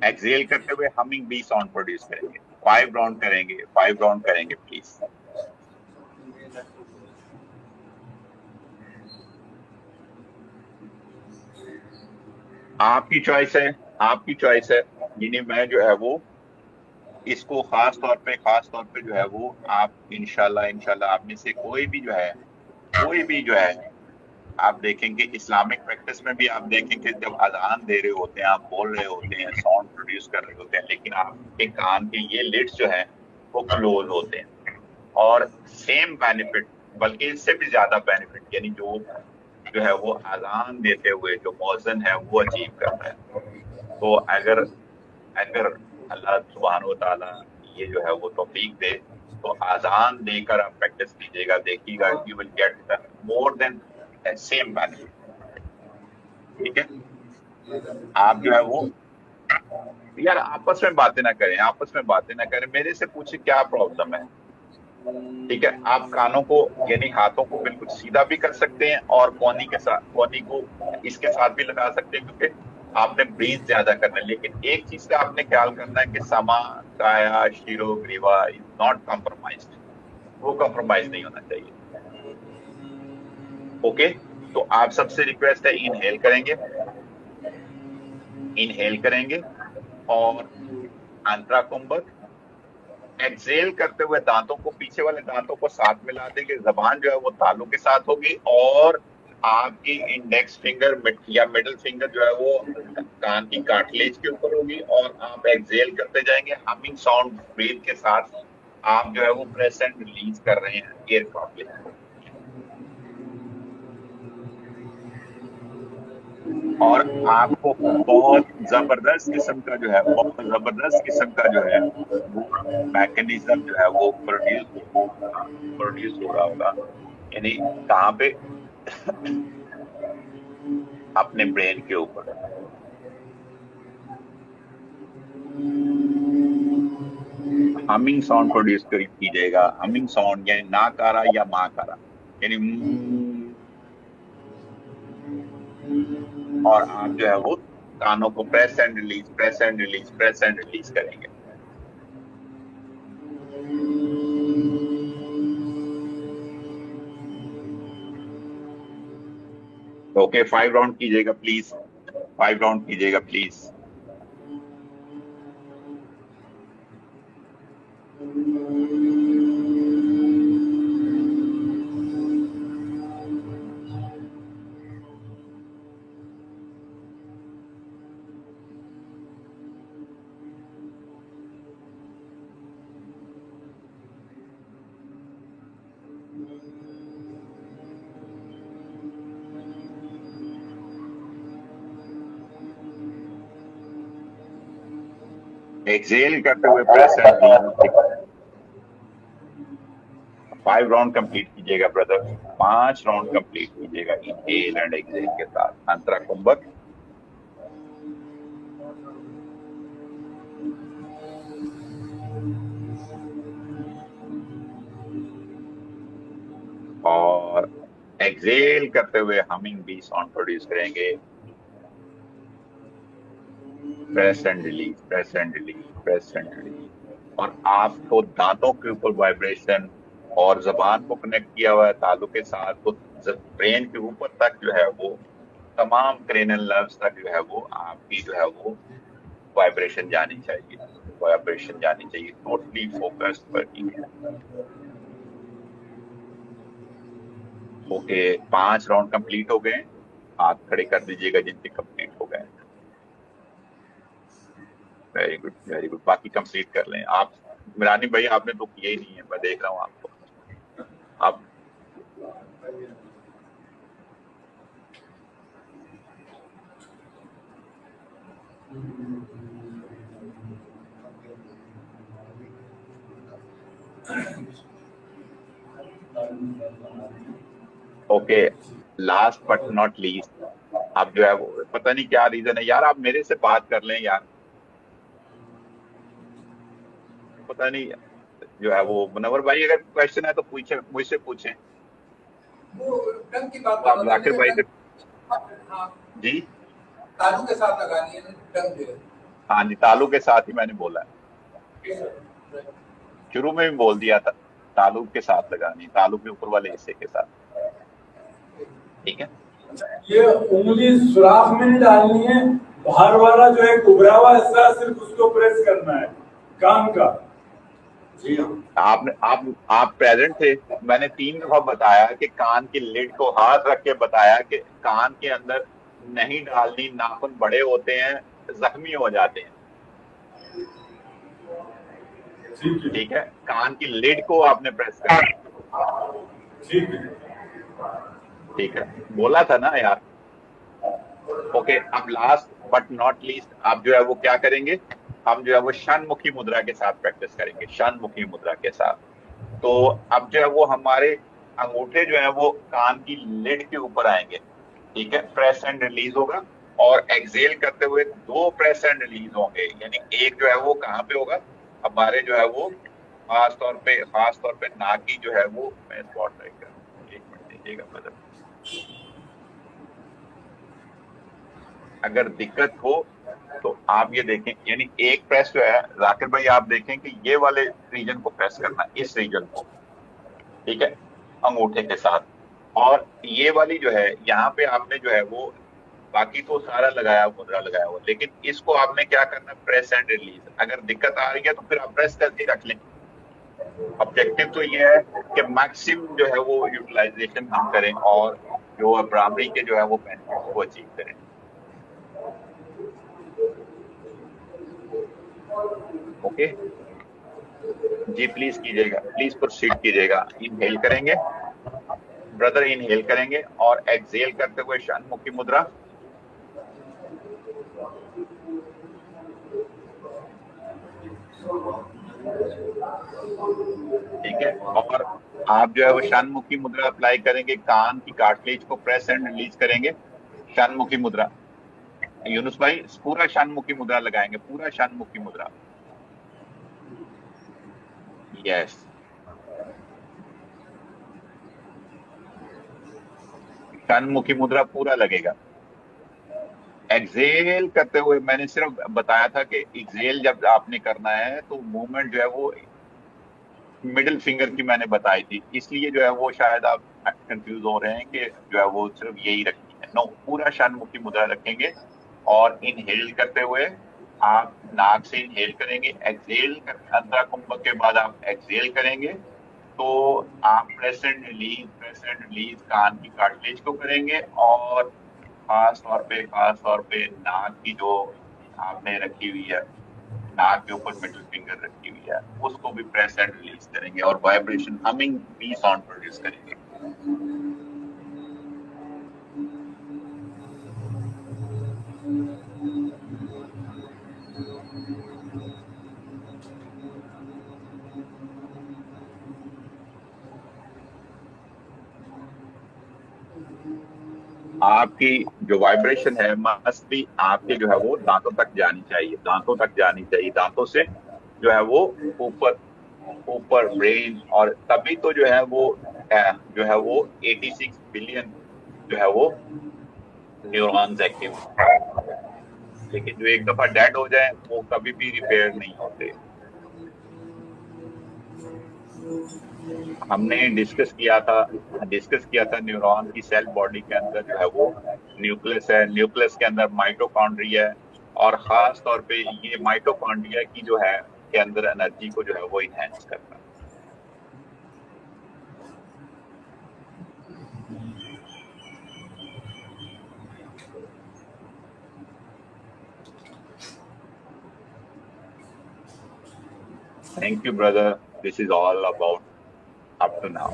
एक्सेल करते हुए हमिंग बी साउंड प्रोड्यूस करेंगे। 5 राउंड करेंगे प्लीज। आपकी चॉइस है, यानी मैं जो है वो इसको खास तौर पे जो है वो आप इंशाल्लाह आप में से कोई भी जो है आप देखेंगे इस्लामिक प्रैक्टिस में भी आप देखेंगे जब अजान दे रहे होते हैं, आप बोल रहे होते हैं, साउंड प्रोड्यूस कर रहे होते हैं, लेकिन आपके कान के ये लिड्स जो हैं वो क्लोज होते हैं और सेम बेनिफिट, बल्कि इससे भी ज्यादा बेनिफिट, यानी जो है वो अजान देते हुए जो मौजन है वो अचीव करता है। तो अगर अल्लाह सुब्हानहू व तआला ये जो है वो तौफीक दे तो अजान देकर आप प्रैक्टिस कीजिएगा, देखिएगा you will get more than same benefit. ठीक है, आप जो है वो यार आपस में बातें ना करें, मेरे से पूछे क्या प्रॉब्लम है। ठीक है, आप कानों को यानी हाथों को बिल्कुल सीधा भी कर सकते हैं और कोनी को इसके साथ भी लगा सकते हैं, क्योंकि आपने ब्रीथ ज्यादा करना है। लेकिन एक चीज का आपने ख्याल करना है कि समा काया शिरो ग्रीवा इज नॉट कॉम्प्रोमाइज्ड, वो कॉम्प्रोमाइज नहीं होना चाहिए। ओके, तो आप सबसे रिक्वेस्ट है इनहेल करेंगे और अंतरा कुंभक, एक्सेल करते हुए दांतों को, पीछे वाले दांतों को साथ मिला देंगे, जबान जो है वो तालू के साथ होगी और आपकी इंडेक्स फिंगर या मिडिल फिंगर जो है वो कान की कार्टिलेज के ऊपर होगी और आप एक्सेल करते जाएंगे हमिंग साउंड ब्रीथ के साथ। आप जो है वो प्रेस एंड रिलीज कर रहे हैं एयर प्रॉब्लम। और आपको बहुत जबरदस्त किस्म का जो है वो मैकेनिज्म जो है वो प्रोड्यूस हो रहा होगा, यानी कहाँ पे अपने ब्रेन के ऊपर। हमिंग साउंड प्रोड्यूस कीजिएगा, हमिंग साउंड यानी नाकारा या माकारा, यानी और आप जो है वो कानों को प्रेस एंड रिलीज करेंगे। ओके 5 राउंड कीजिएगा प्लीज, 5 राउंड कीजिएगा प्लीज। एक्सेल करते हुए press and release. 5 round complete कीजिएगा ब्रदर, 5 राउंड कंप्लीट कीजिएगा इनहेल एंड एक्सेल के साथ। अंतरा कुंभक, और एक्सेल करते हुए हमिंग बी साउंड प्रोड्यूस करेंगे। Press and release, press and release, press and release. और आपको दांतों के ऊपर वाइब्रेशन और जबान को कनेक्ट किया हुआ है तालु के साथ, तो ब्रेन के ऊपर तक जो है वो तमाम क्रेनियल नर्व्स तक जो है वो आपकी जो है वो वाइब्रेशन जानी चाहिए, वाइब्रेशन जानी चाहिए। टोटली फोकस्ड वर्किंग है। ओके 5 राउंड कंप्लीट हो गए, हाथ खड़े कर दीजिएगा जिनके कंप्लीट हो गए। Very good, very good. बाकी कंप्लीट कर लें आप। मिरानी भाई आपने तो किया ही नहीं है, मैं देख रहा हूँ आपको। आप okay last but not least, आप जो है वो पता नहीं क्या रीजन है यार, आप मेरे से बात कर लें यार, पता नहीं जो है वो। मुनव्वर भाई अगर क्वेश्चन है तो पूछे, मुझसे पूछें। वो डंग की बात आप जाकिर भाई से। हाँ जी तालू के साथ लगानी है डंग जो है। हाँ जी, तालु के साथ ही मैंने बोला है, शुरू में भी बोल दिया था तालु के साथ लगानी, तालु के ऊपर वाले हिस्से के साथ। ठीक है, ये उंगली सुराख में नहीं डालनी है, बाहर वाला जो है उभरा हुआ हिस्सा सिर्फ उसको प्रेस करना है कान का। जी हाँ, आप प्रेजेंट थे, मैंने 3 दफा बताया कि कान की लिड को हाथ रख के बताया कि कान के अंदर नहीं डालनी, नाखून बड़े होते हैं, जख्मी हो जाते हैं। ठीक है, कान की लिड को आपने प्रेस करना। ठीक है, ठीक है, बोला था ना यार। ओके, अब लास्ट बट नॉट लीस्ट आप जो है वो क्या करेंगे, हम जो है वो षणमुखी मुद्रा के साथ प्रैक्टिस करेंगे, षणमुखी मुद्रा के साथ। तो अब जो है वो हमारे अंगूठे जो है वो कान की लिड के ऊपर आएंगे। ठीक है, प्रेस एंड रिलीज होगा, और एक्सेल करते हुए 2 प्रेस एंड रिलीज होंगे। यानी एक जो है वो कहाँ पे होगा, हमारे जो है वो खास तौर पे नाक की जो है वो, मैं स्पॉट ट्रैक कर, 1 मिनट दीजिएगा मतलब। अगर दिक्कत हो तो आप ये देखें, यानी एक प्रेस जो है जाकिर भाई आप देखें कि ये वाले रीजन को प्रेस करना, इस रीजन को, ठीक है, अंगूठे के साथ। और ये वाली जो है यहाँ पे आपने जो है वो, बाकी तो सारा लगाया मुद्रा लगाया हुआ, लेकिन इसको आपने क्या करना, प्रेस एंड रिलीज। अगर दिक्कत आ रही है तो फिर आप प्रेस करके रख लें। ऑब्जेक्टिव तो ये है कि मैक्सिमम जो है वो यूटिलाइजेशन हम करें और जो ब्राह्मणी के जो है वो बेनिफिट को अचीव करें। ओके जी, प्लीज कीजिएगा, प्लीज प्रोसीड कीजिएगा। इनहेल करेंगे ब्रदर, इनहेल करेंगे और एक्सेल करते हुए षणमुखी मुद्रा। ठीक है, और आप जो है वो षणमुखी मुद्रा अप्लाई करेंगे, कान की कार्टिलेज को प्रेस एंड रिलीज करेंगे। षणमुखी मुद्रा, यूनुस भाई पूरा षणमुखी मुद्रा लगाएंगे, पूरा षणमुखी मुद्रा। यस, षणमुखी मुद्रा पूरा लगेगा। एक्सेल करते हुए मैंने सिर्फ बताया था कि एक्सेल जब आपने करना है तो मूवमेंट जो है वो मिडिल फिंगर की मैंने बताई थी, इसलिए जो है वो शायद आप कंफ्यूज हो रहे हैं कि जो है वो सिर्फ यही रखनी है। पूरा शांतमुखी मुद्रा रखेंगे और इनहेल करते हुए आप नाक से इनहेल करेंगे, एक्सहेल कर अंतरा कुंभक के बाद आप एक्सहेल करेंगे। तो आप प्रेस एंड रिलीज कान की कार्टिलेज को करेंगे और खास तौर पे नाक की जो आपने रखी हुई है, नाक के ऊपर मिडिल फिंगर रखी हुई है, उसको भी प्रेस एंड रिलीज करेंगे और वाइब्रेशन हमिंग भी साउंड प्रोड्यूस करेंगे। आपकी जो वाइब्रेशन है मस्ट भी आपके जो है वो दांतों तक जानी चाहिए, दांतों से जो है वो ऊपर ब्रेन, और तभी तो जो है वो 86 बिलियन जो है वो न्यूरॉन्स एक्टिव। लेकिन जो एक दफा डेड हो जाए वो कभी भी रिपेयर नहीं होते। हमने डिस्कस किया था न्यूरॉन की सेल बॉडी के अंदर जो है वो न्यूक्लियस है, न्यूक्लियस के अंदर माइटोकॉन्ड्रिया है, और खास तौर पे ये माइटोकॉन्ड्रिया की जो है के अंदर एनर्जी को जो है वो इनहेंस करता है। Thank you, brother. This is all about up to now.